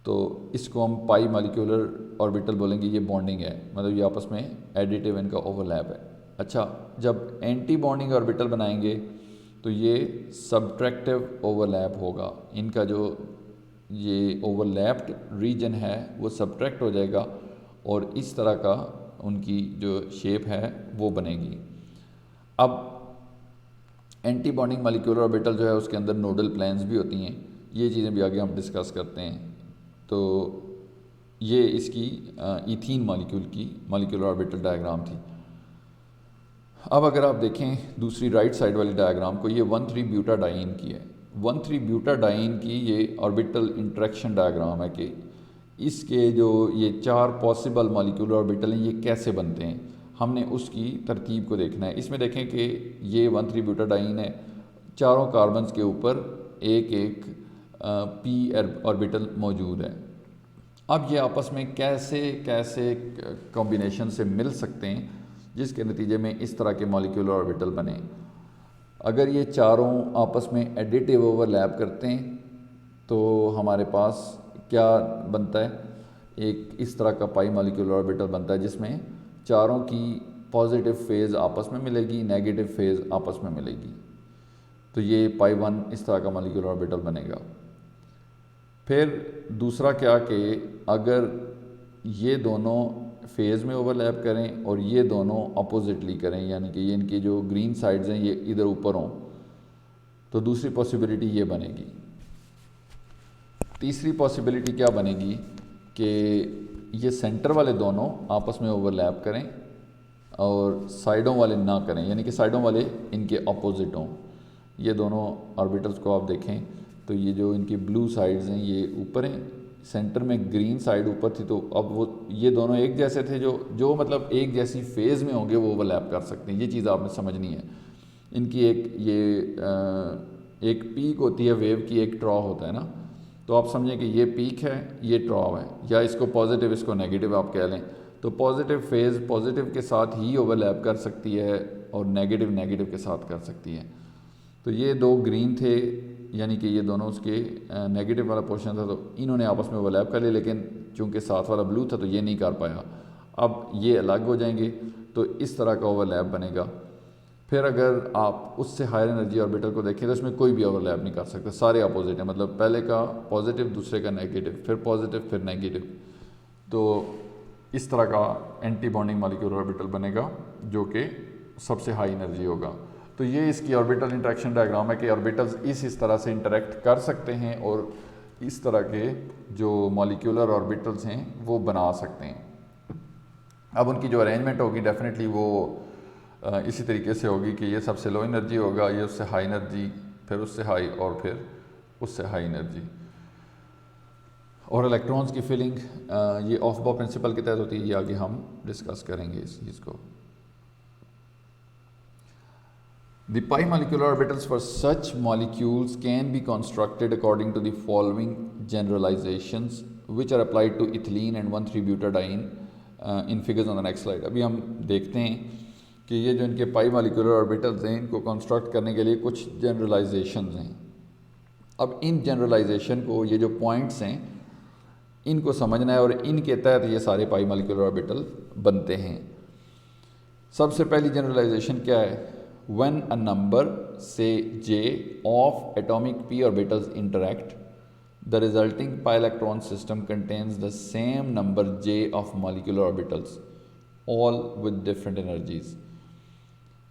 A: तो इसको हम पाई मॉलिक्यूलर ऑर्बिटल बोलेंगे, ये बॉन्डिंग है, मतलब ये आपस में एडिटिव इनका ओवरलैप है। अच्छा, जब एंटी बॉन्डिंग ऑर्बिटल बनाएंगे तो ये सब्ट्रैक्टिव ओवरलैप होगा, इनका जो ये ओवरलैप्ड रीजन है वो सब्ट्रैक्ट हो जाएगा और इस तरह का उनकी जो शेप है वो बनेगी। अब एंटी बॉन्डिंग मॉलिक्यूलर ऑर्बिटल जो है उसके अंदर नोडल प्लेन्स भी होती हैं, ये चीज़ें भी आगे हम डिस्कस करते हैं। तो ये इसकी इथीन मॉलिक्यूल की मॉलिक्यूलर ऑर्बिटल डायग्राम थी। अब अगर आप देखें दूसरी राइट साइड वाली डायग्राम को, ये 1,3-ब्यूटाडाइन की है। 1,3-ब्यूटाडाइन की ये ऑर्बिटल इंटरेक्शन डायग्राम है कि इसके जो ये 4 पॉसिबल मॉलिक्यूलर ऑर्बिटल हैं ये कैसे बनते हैं, हमने उसकी तरतीब को देखना है। इसमें देखें कि ये 1,3-ब्यूटाडाइन है, चारों कार्बन्स के ऊपर एक एक पी ऑर्बिटल मौजूद है। अब ये आपस में कैसे कैसे कॉम्बिनेशन से मिल सकते हैं जिसके नतीजे में इस तरह के मॉलिक्यूलर ऑर्बिटल बने। अगर ये चारों आपस में एडिटिव ओवरलैप करते हैं तो हमारे पास क्या बनता है, एक इस तरह का पाई मॉलिक्यूलर ऑर्बिटल बनता है जिसमें चारों की पॉजिटिव फेज़ आपस में मिलेगी, नेगेटिव फेज़ आपस में मिलेगी। तो ये पाई 1 इस तरह का मॉलिक्यूलर ऑर्बिटल बनेगा। फिर दूसरा क्या कि अगर ये दोनों फेज़ में ओवरलैप करें और ये दोनों अपोजिटली करें, यानी कि ये इनकी जो ग्रीन साइड्स हैं ये इधर ऊपर हों, तो दूसरी पॉसिबिलिटी ये बनेगी। तीसरी पॉसिबिलिटी क्या बनेगी कि ये सेंटर वाले दोनों आपस में ओवरलैप करें और साइडों वाले ना करें, यानी कि साइडों वाले इनके अपोजिट हों। ये दोनों ऑर्बिटल्स को आप देखें तो ये जो इनकी ब्लू साइड्स हैं ये ऊपर हैं, सेंटर में ग्रीन साइड ऊपर थी, तो अब वो ये दोनों एक जैसे थे, जो मतलब एक जैसी फेज़ में होंगे वो ओवरलैप कर सकते हैं। ये चीज़ आपने समझनी है। इनकी एक पीक होती है वेव की, एक ट्रॉ होता है ना, तो आप समझें कि ये पीक है, ये ट्रॉ है, या इसको पॉजिटिव इसको नेगेटिव आप कह लें। तो पॉजिटिव फेज़ पॉजिटिव के साथ ही ओवरलैप कर सकती है और नेगेटिव नेगेटिव के साथ कर सकती है। तो ये दो ग्रीन थे, यानी कि ये दोनों उसके नेगेटिव वाला पोर्शन था, तो इन्होंने आपस में ओवरलैप कर लिया, लेकिन चूंकि साथ वाला ब्लू था तो ये नहीं कर पाया। अब ये अलग हो जाएंगे तो इस तरह का ओवरलैप बनेगा। फिर अगर आप उससे हायर एनर्जी ऑर्बिटल को देखें तो इसमें कोई भी ओवरलैप नहीं कर सकता, सारे अपोजिट हैं, मतलब पहले का पॉजिटिव दूसरे का नेगेटिव, फिर पॉजिटिव फिर नेगेटिव। तो इस तरह का एंटी बॉन्डिंग मॉलिक्यूलर ऑर्बिटल बनेगा जो कि सबसे हाई एनर्जी होगा। तो ये इसकी ऑर्बिटल इंटरेक्शन डायग्राम है कि ऑर्बिटल्स इस तरह से इंटरेक्ट कर सकते हैं और इस तरह के जो मॉलिक्यूलर ऑर्बिटल्स हैं वो बना सकते हैं। अब उनकी जो अरेंजमेंट होगी डेफिनेटली वो इसी तरीके से होगी कि ये सबसे लो एनर्जी होगा, ये उससे हाई एनर्जी, फिर उससे हाई और फिर उससे हाई एनर्जी। और इलेक्ट्रॉन्स की फिलिंग ये ऑफ-बॉ प्रिंसिपल के तहत होती है, ये आगे हम डिस्कस करेंगे इस चीज़ को। The pi molecular orbitals for such molecules can be constructed according to the following generalizations which are applied to ethylene and 1,3-butadiene in figures on the next slide। अभी हम देखते हैं कि ये जो इनके पाई मॉलिक्यूलर ऑर्बिटल्स हैं इनको कंस्ट्रक्ट करने के लिए कुछ जनरलाइजेशंस हैं। अब इन जनरलाइजेशन को, ये जो पॉइंट्स हैं इनको समझना है और इनके तहत ये सारे पाई मॉलिक्यूलर ऑर्बिटल बनते हैं। सबसे पहली जनरलाइजेशन क्या है? When a number, say j, of atomic p orbitals interact, the resulting pi electron system contains the same number j of molecular orbitals, all with different energies।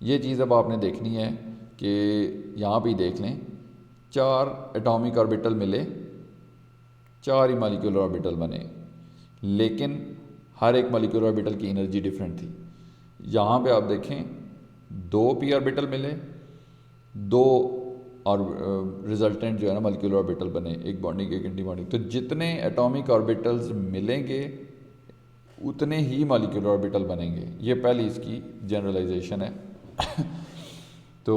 A: ये चीज़ अब आपने देखनी है कि यहाँ पे देख लें, 4 एटॉमिक ऑर्बिटल मिले, 4 ही मॉलिक्यूलर ऑर्बिटल बने, लेकिन हर एक मॉलिक्यूलर ऑर्बिटल की एनर्जी डिफरेंट थी। यहाँ पे आप देखें 2 पी ऑर्बिटल मिले, 2 और रिजल्टेंट जो है ना मॉलिक्यूलर ऑर्बिटल बने, एक बॉन्डिंग एक एंटी बॉन्डिंग। तो जितने एटॉमिक ऑर्बिटल्स मिलेंगे उतने ही मॉलिक्यूलर ऑर्बिटल बनेंगे। ये पहली इसकी जनरलाइजेशन है। तो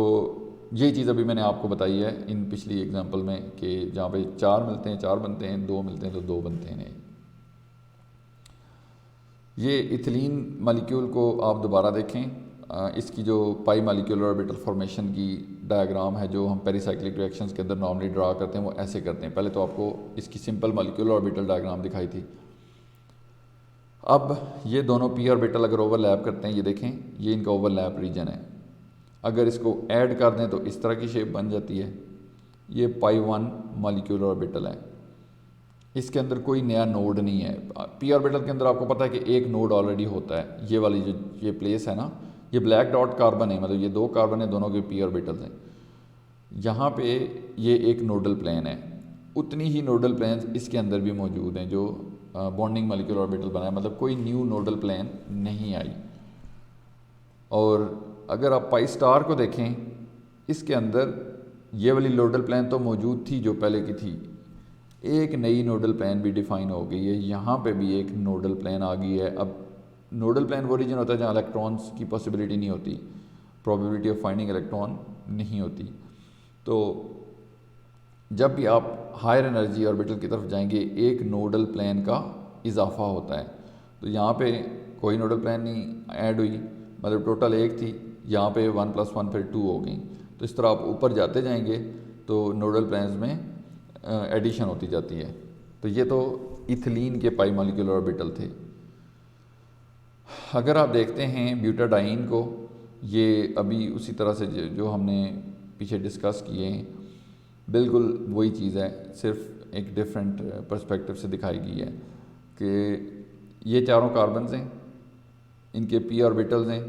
A: ये चीज़ अभी मैंने आपको बताई है इन पिछली एग्जांपल में कि जहाँ पे 4 मिलते हैं 4 बनते हैं, 2 मिलते हैं तो 2 बनते हैं। ये इथिलीन मॉलिक्यूल को आप दोबारा देखें, इसकी जो पाई मॉलिक्यूलर ऑर्बिटल फॉर्मेशन की डायग्राम है जो हम पेरिसाइक्लिक रिएक्शंस के अंदर नॉर्मली ड्रा करते हैं वो ऐसे करते हैं। पहले तो आपको इसकी सिंपल मॉलिक्यूलर ऑर्बिटल डायग्राम दिखाई थी। अब ये दोनों पी ऑर्बिटल अगर ओवरलैप करते हैं, ये देखें ये इनका ओवरलैप रीजन है। अगर इसको ऐड कर दें तो इस तरह की शेप बन जाती है। ये पाई 1 मॉलिक्यूलर ऑर्बिटल है, इसके अंदर कोई नया नोड नहीं है। पी ऑर्बिटल के अंदर आपको पता है कि एक नोड ऑलरेडी होता है, ये वाली जो ये प्लेस है ना, ये ब्लैक डॉट कार्बन है, मतलब ये दो कार्बन है, दोनों के पी ऑर्बिटल्स हैं। यहाँ पे ये एक नोडल प्लेन है, उतनी ही नोडल प्लेन्स इसके अंदर भी मौजूद हैं जो बॉन्डिंग मॉलिक्यूलर ऑर्बिटल बनाए, मतलब कोई न्यू नोडल प्लेन नहीं आई। और अगर आप पाई स्टार को देखें, इसके अंदर ये वाली नोडल प्लेन तो मौजूद थी जो पहले की थी, एक नई नोडल प्लेन भी डिफाइन हो गई है, यहाँ पे भी एक नोडल प्लेन आ गई है। अब नोडल प्लेन वो रीजन होता है जहाँ इलेक्ट्रॉन्स की पॉसिबिलिटी नहीं होती, प्रोबेबिलिटी ऑफ फाइंडिंग इलेक्ट्रॉन नहीं होती। तो जब भी आप हायर एनर्जी ऑर्बिटल की तरफ जाएंगे, एक नोडल प्लेन का इजाफा होता है। तो यहाँ पे कोई नोडल प्लेन नहीं ऐड हुई, मतलब टोटल एक थी, यहाँ पे 1 + 1 फिर 2 हो गई। तो इस तरह आप ऊपर जाते जाएंगे तो नोडल प्लेन्स में एडिशन होती जाती है। तो ये तो इथिलीन के पाई मॉलिक्यूलर ऑर्बिटल थे। अगर आप देखते हैं ब्यूटाडाइन को, ये अभी उसी तरह से जो हमने पीछे डिस्कस किए हैं, बिल्कुल वही चीज़ है, सिर्फ एक डिफरेंट पर्सपेक्टिव से दिखाई गई है कि ये चारों कार्बन्स हैं, इनके पी ऑर्बिटल्स हैं,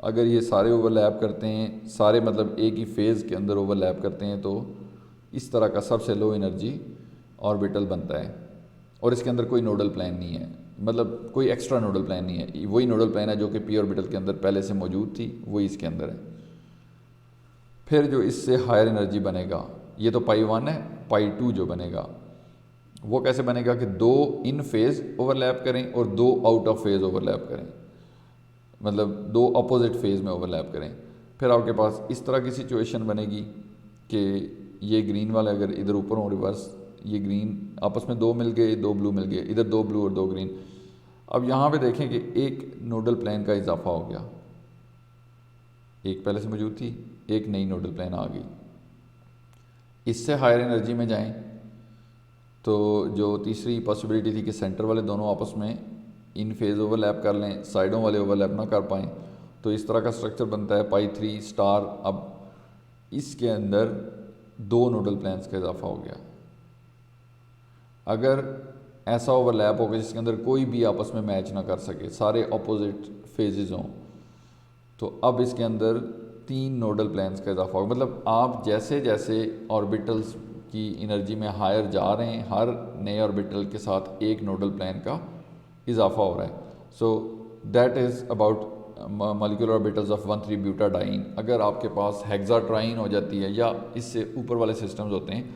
A: अगर ये सारे ओवरलैप करते हैं, सारे मतलब एक ही फेज़ के अंदर ओवरलैप करते हैं, तो इस तरह का सबसे लो एनर्जी ऑर्बिटल बनता है। और इसके अंदर कोई नोडल प्लेन नहीं है, मतलब कोई एक्स्ट्रा नोडल प्लेन नहीं है, वही नोडल प्लेन है जो कि पी ऑर्बिटल के अंदर पहले से मौजूद थी, वही इसके अंदर है। फिर जो इससे हायर एनर्जी बनेगा, ये तो पाई 1 है, पाई 2 जो बनेगा वो कैसे बनेगा कि दो इन फेज़ ओवरलैप करें और दो आउट ऑफ फेज़ ओवरलैप करें, मतलब दो अपोजिट फेज़ में ओवरलैप करें। फिर आपके पास इस तरह की सिचुएशन बनेगी कि ये ग्रीन वाले अगर इधर ऊपर हो रिवर्स, ये ग्रीन आपस में दो मिल गए, दो ब्लू मिल गए, इधर दो ब्लू और दो ग्रीन। अब यहाँ पे देखें कि एक नोडल प्लेन का इजाफा हो गया, एक पहले से मौजूद थी, एक नई नोडल प्लेन आ गई। इससे हायर एनर्जी में जाएं तो जो तीसरी पॉसिबिलिटी थी कि सेंटर वाले दोनों आपस में इन फेज़ ओवरलैप कर लें, साइडों वाले ओवरलैप ना कर पाएँ, तो इस तरह का स्ट्रक्चर बनता है पाई 3 स्टार। अब इसके अंदर दो नोडल प्लेन्स का इजाफा हो गया। अगर ऐसा ओवरलैप होगा जिसके अंदर कोई भी आपस में मैच ना कर सके, सारे अपोजिट फेजेस हों, तो अब इसके अंदर 3 नोडल प्लेन्स का इजाफा होगा। मतलब आप जैसे जैसे ऑर्बिटल्स की एनर्जी में हायर जा रहे हैं, हर नए ऑर्बिटल के साथ एक नोडल प्लेन का इजाफा हो रहा है। So that is about molecular orbitals of 1,3 butadiene. अगर आपके पास हेक्साट्राइन हो जाती है या इससे ऊपर वाले सिस्टम्स होते हैं,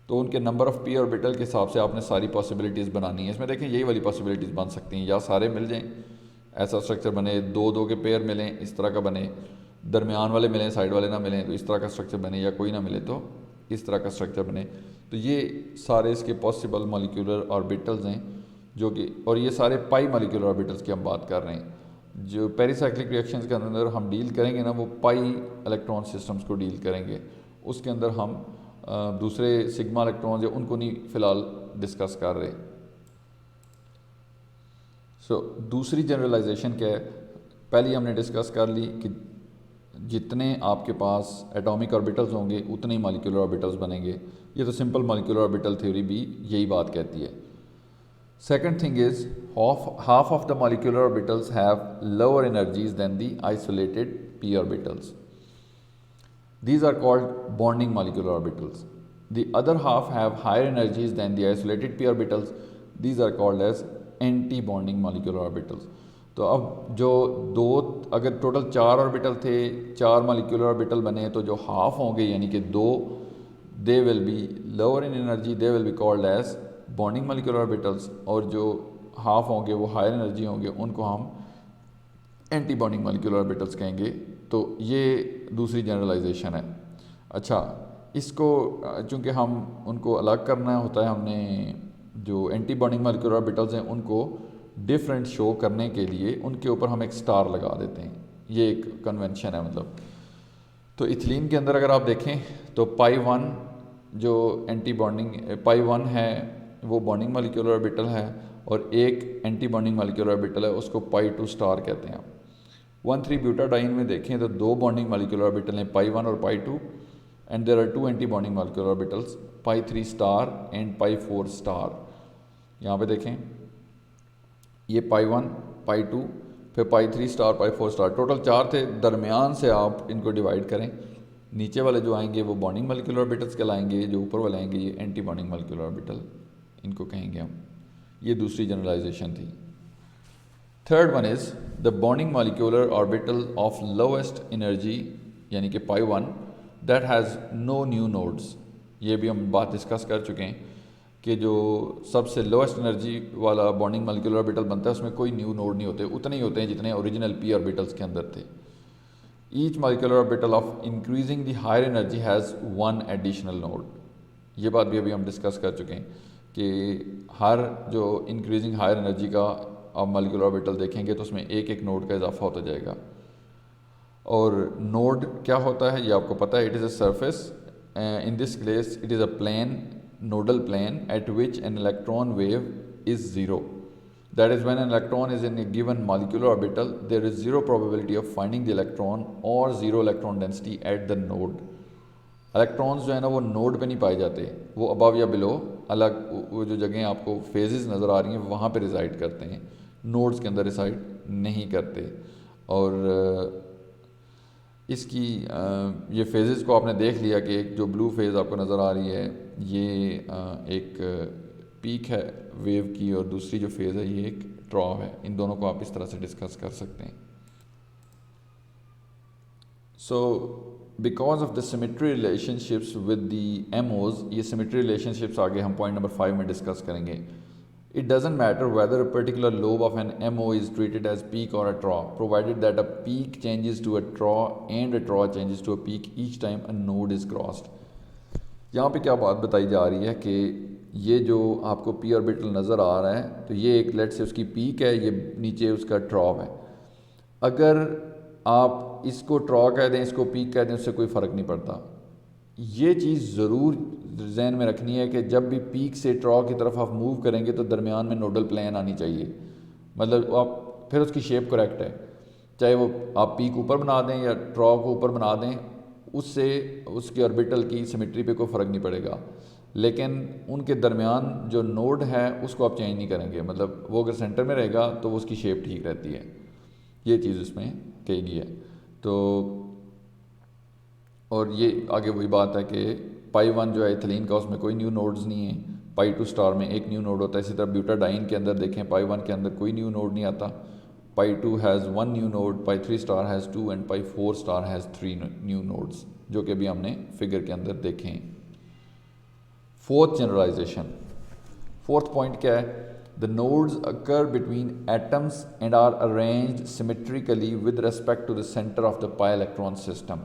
A: तो उनके नंबर ऑफ़ पी ऑर्बिटल के हिसाब से आपने सारी पॉसिबिलिटीज़ बनानी है। इसमें देखें यही वाली पॉसिबिलिटीज़ बन सकती हैं, या सारे मिल जाएं, ऐसा स्ट्रक्चर बने, दो दो के पेयर मिलें, इस तरह का बने, दरमियान वाले मिलें, साइड वाले ना मिलें तो इस तरह का स्ट्रक्चर बने, या कोई ना मिले तो इस तरह का स्ट्रक्चर बने। तो ये सारे इसके पॉसिबल मॉलिक्यूलर ऑर्बिटल्स हैं जो कि, और ये सारे पाई मॉलिक्यूलर ऑर्बिटल्स की हम बात कर रहे हैं। जो पेरिसाइक्लिक रिएक्शंस के अंदर हम डील करेंगे ना, वो पाई इलेक्ट्रॉन सिस्टम्स को डील करेंगे, उसके अंदर हम दूसरे सिग्मा इलेक्ट्रॉन्स उनको नहीं फ़िलहाल डिस्कस कर रहे। सो दूसरी जनरलाइजेशन क्या है, पहली हमने डिस्कस कर ली कि जितने आपके पास एटॉमिक ऑर्बिटल्स होंगे उतने ही मॉलिक्यूलर ऑर्बिटल्स बनेंगे। ये तो सिंपल मॉलिक्यूलर ऑर्बिटल थ्योरी भी यही बात कहती है। Second thing is half of the molecular orbitals have lower energies than the isolated p orbitals. These are called bonding molecular orbitals. The other half have higher energies than the isolated p orbitals. These are called as anti-bonding molecular orbitals. तो अब जो दो, अगर टोटल 4 ऑर्बिटल थे, 4 मॉलिक्यूलर ऑर्बिटल बने, तो जो हाफ होंगे यानी कि दो, they will be lower in energy, they will be called as bonding molecular orbitals, और जो हाफ होंगे वो हायर एनर्जी होंगे, उनको हम एंटी बॉन्डिंग मॉलिक्यूलर ऑर्बिटल्स कहेंगे। तो ये दूसरी जनरलाइजेशन है। अच्छा, इसको चूँकि हम उनको अलग करना होता है, हमने जो एंटी बॉन्डिंग मॉलिक्यूलर ऑर्बिटल्स हैं उनको डिफरेंट शो करने के लिए उनके ऊपर हम एक स्टार लगा देते हैं, ये एक कन्वेंशन है। मतलब तो इथिलीन के अंदर अगर आप देखें तो पाई 1 जो एंटी बॉन्डिंग पाई 1 है वो बॉन्डिंग मॉलिक्यूलर ऑर्बिटल है, और एक एंटी बॉन्डिंग मॉलिक्यूलर ऑर्बिटल है, उसको पाई 2 स्टार कहते हैं। 1,3 ब्यूटाडाइन में देखें तो दो बॉन्डिंग मॉलिक्यूलर ऑर्बिटल हैं, पाई 1 और pi 2, and there are 2 anti bonding molecular orbitals, pi 3 star and pi 4 star. यहाँ पे देखें ये पाई 1 पाई 2 फिर pi 3 star pi 4 star, total 4 थे। दरमियान से आप इनको डिवाइड करें, नीचे वाले जो आएंगे वो बॉन्डिंग मॉलिक्यूलर ऑर्बिटल्स कहलाएंगे, जो ऊपर वाले आएंगे ये एंटी बॉन्डिंग मॉलिक्यूलर ऑर्बिटल इनको कहेंगे हम। ये दूसरी जनरलाइजेशन थी। Third one is the bonding molecular orbital of lowest energy यानी कि pi 1 that has no new nodes. ये भी हम बात डिस्कस कर चुके हैं कि जो सबसे लोएस्ट एनर्जी वाला बॉन्डिंग मॉलिक्यूलर ऑर्बिटल बनता है उसमें कोई न्यू नोड नहीं होते, उतने ही होते हैं जितने ओरिजिनल पी ऑर्बिटल्स के अंदर थे। Each molecular orbital of increasing the higher energy has one additional node. ये बात भी अभी हम डिस्कस कर चुके हैं कि हर जो इंक्रीजिंग हायर एनर्जी का आप मॉलिक्यूलर ऑर्बिटल देखेंगे तो उसमें एक एक नोड का इजाफा होता जाएगा। और नोड क्या होता है ये आपको पता है, it is a surface, in this case it is a plane, nodal plane at which an electron wave is zero. That is, when an electron is in a given molecular orbital, there is zero probability of finding the electron or zero electron density at the node. Electrons जो है ना वो नोड पे नहीं पाए जाते, वो अबव या बिलो अलग वो जो जगह आपको फेजेस नज़र आ रही हैं वहाँ पे रिसाइड करते हैं, नोड्स के अंदर रिसाइड नहीं करते। और इसकी ये फेजेस को आपने देख लिया कि एक जो ब्लू फेज़ आपको नज़र आ रही है ये एक पीक है वेव की, और दूसरी जो फेज़ है ये एक ट्रॉव है। इन दोनों को आप इस तरह से डिस्कस कर सकते हैं। So because of the symmetry relationships with the MOs, ये सिमेट्री रिलेशनशिप्स आगे हम पॉइंट नंबर 5 में डिस्कस करेंगे। It doesn't matter whether a particular lobe of an MO is treated as peak or a trough, provided that a peak changes to a trough and a trough changes to a peak each time a node is crossed. यहाँ पे क्या बात बताई जा रही है कि ये जो आपको पी ऑर्बिटल नज़र आ रहा है तो ये एक लेट से उसकी पीक है, ये नीचे उसका ट्रॉव है। अगर आप इसको ट्रॉ कह दें इसको पीक कह दें उससे कोई फ़र्क नहीं पड़ता। ये चीज़ ज़रूर जहन में रखनी है कि जब भी पीक से ट्रॉ की तरफ आप मूव करेंगे तो दरमियान में नोडल प्लेन आनी चाहिए, मतलब आप फिर उसकी शेप करेक्ट है, चाहे वो आप पीक ऊपर बना दें या ट्रॉ को ऊपर बना दें, उससे उसके ऑर्बिटल की सिमेट्री पे कोई फ़र्क नहीं पड़ेगा। लेकिन उनके दरमियान जो नोड है उसको आप चेंज नहीं करेंगे, मतलब वो अगर सेंटर में रहेगा तो वो उसकी शेप ठीक रहती है। ये चीज़ उसमें कही गई है। तो और ये आगे वही बात है कि पाई 1 जो है इथिलीन का उसमें कोई न्यू नोड्स नहीं है, पाई 2 स्टार में एक न्यू नोड होता है। इसी तरह ब्यूटाडाइन के अंदर देखें पाई 1 के अंदर कोई न्यू नोड नहीं आता, पाई 2 has 1 new node, pi 3 star has 2 and pi 4 star has 3 new nodes, जो कि अभी हमने फिगर के अंदर देखे हैं। फोर्थ जनरलाइजेशन, फोर्थ पॉइंट क्या है? The nodes occur between atoms and are arranged symmetrically with respect to the centre of the pi electron system.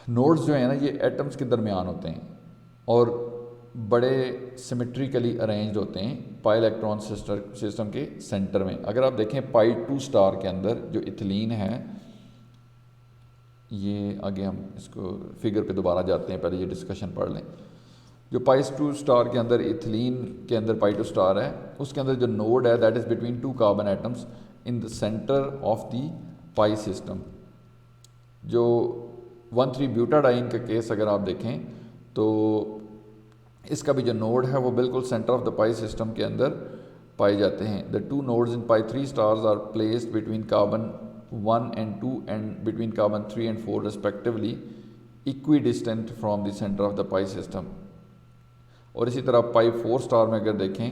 A: Nodes जो है ना ये एटम्स के दरमियान होते हैं और बड़े सिमेट्रिकली अरेंज्ड होते हैं पाई इलेक्ट्रॉन सिस्टम के सेंटर में। अगर आप देखें पाई 2 स्टार के अंदर जो इथिलीन है, ये आगे हम इसको फिगर पे दोबारा जाते हैं, पहले ये डिस्कशन पढ़ लें। जो पाई 2 स्टार के अंदर इथिलीन के अंदर पाई 2 स्टार है, उसके अंदर जो नोड है that is between 2 carbon atoms in the centre of the pi system. जो 1,3 ब्यूटाडाइन का केस अगर आप देखें तो इसका भी जो नोड है वो बिल्कुल centre of the pi system के अंदर पाए जाते हैं। The 2 nodes in pi 3 stars are placed between carbon 1 and 2 and between carbon 3 and 4 respectively, equidistant from the centre of the pi system. और इसी तरह पाई 4 स्टार में अगर देखें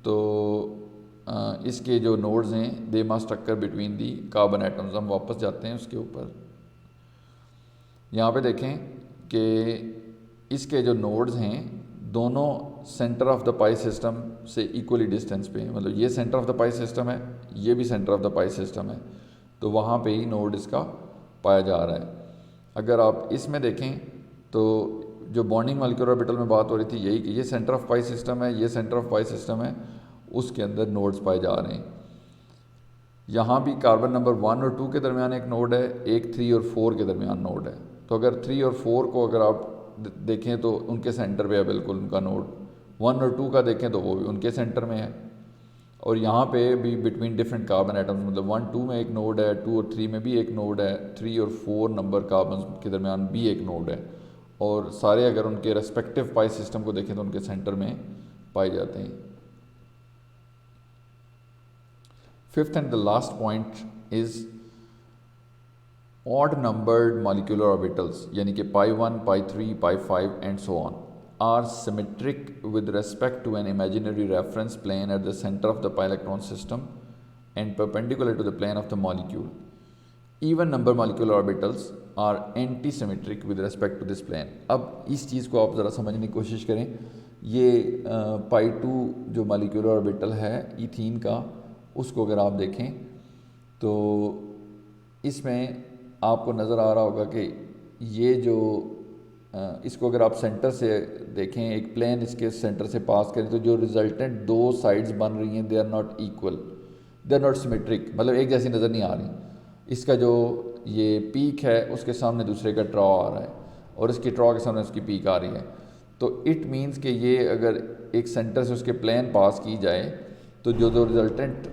A: तो इसके जो नोड्स हैं they must occur between the carbon atoms. हम वापस जाते हैं उसके ऊपर, यहाँ पे देखें कि इसके जो नोड्स हैं दोनों centre of the pi system से इक्वली डिस्टेंस पे हैं, मतलब ये centre of the pi system है, ये भी centre of the pi system है, तो वहाँ पे ही नोड इसका पाया जा रहा है। अगर आप इसमें देखें तो जो बॉन्डिंग मॉलिक्यूलर ऑर्बिटल में बात हो रही थी यही कि ये सेंटर ऑफ पाई सिस्टम है, ये सेंटर ऑफ पाई सिस्टम है, उसके अंदर नोड्स पाए जा रहे हैं। यहाँ भी कार्बन नंबर 1 और 2 के दरमियान एक नोड है, एक 3 और 4 के दरमियान नोड है। तो अगर 3 और 4 को अगर आप देखें तो उनके सेंटर पे है बिल्कुल उनका नोड, 1 और 2 का देखें तो वो भी उनके सेंटर में है। और यहाँ पे भी बिटवीन डिफरेंट कार्बन एटम्स, मतलब 1, 2 में एक नोड है, 2 और 3 में भी एक नोड है, 3 और 4 नंबर कार्बन के दरमियान भी एक नोड है। और सारे अगर उनके रेस्पेक्टिव पाई सिस्टम को देखें तो उनके सेंटर में पाए जाते हैं। Fifth and the last point is odd numbered molecular orbitals, यानी कि pi 1, pi 3, pi 5 and so on are symmetric with respect to an imaginary reference plane at the centre of the pi electron system and perpendicular to the plane of the molecule. Even number molecular orbitals are antisymmetric with respect to this plane. अब इस चीज़ को आप ज़रा समझने की कोशिश करें। ये पाई 2 जो मॉलिक्यूलर ऑर्बिटल है इथीन का, उसको अगर आप देखें तो इसमें आपको नज़र आ रहा होगा कि ये जो इसको अगर आप सेंटर से देखें, एक प्लेन इसके सेंटर से पास करें तो जो रिजल्टेंट दो साइड्स बन रही हैं they are not equal, they are not symmetric, मतलब एक जैसी नज़र नहीं आ रही। इसका जो ये पीक है उसके सामने दूसरे का ट्रॉ आ रहा है और इसकी ट्रॉ के सामने उसकी पीक आ रही है। तो इट मीन्स कि ये अगर एक सेंटर से उसके प्लेन पास की जाए तो जो जो रिजल्टेंट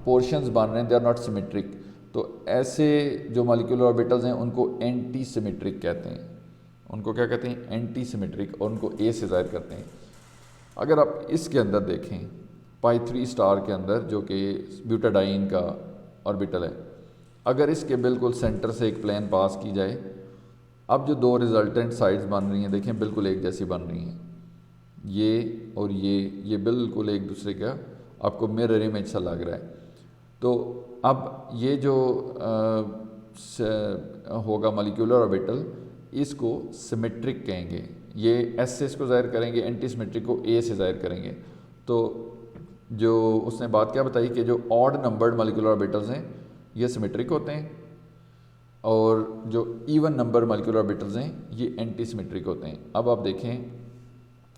A: पोर्शंस बन रहे हैं दे आर नॉट सिमेट्रिक। तो ऐसे जो मॉलिक्यूलर ऑर्बिटल्स हैं उनको एंटी सिमेट्रिक कहते हैं। उनको क्या कहते हैं? एंटी सिमेट्रिक, और उनको ए से ज़ाहिर करते हैं। अगर आप इसके अंदर देखें पाई 3 स्टार के अंदर जो कि ब्यूटाडाइन का ऑर्बिटल है, अगर इसके बिल्कुल सेंटर से एक प्लेन पास की जाए, अब जो दो रिजल्टेंट साइड्स बन रही हैं देखें बिल्कुल एक जैसी बन रही हैं, ये और ये बिल्कुल एक दूसरे का आपको मिरर इमेज सा लग रहा है। तो अब ये जो होगा मॉलिक्यूलर ऑर्बिटल, इसको सिमेट्रिक कहेंगे। ये एस से इसको ज़ाहिर करेंगे, एंटी सिमेट्रिक को ए से ज़ाहिर करेंगे। तो जो उसने बात क्या बताई कि जो ऑड नंबर्ड मॉलिक्यूलर ऑर्बिटल्स हैं ये सिमेट्रिक होते हैं और जो इवन नंबर मॉलिक्यूलर ऑर्बिटल्स हैं ये एंटी सिमेट्रिक होते हैं। अब आप देखें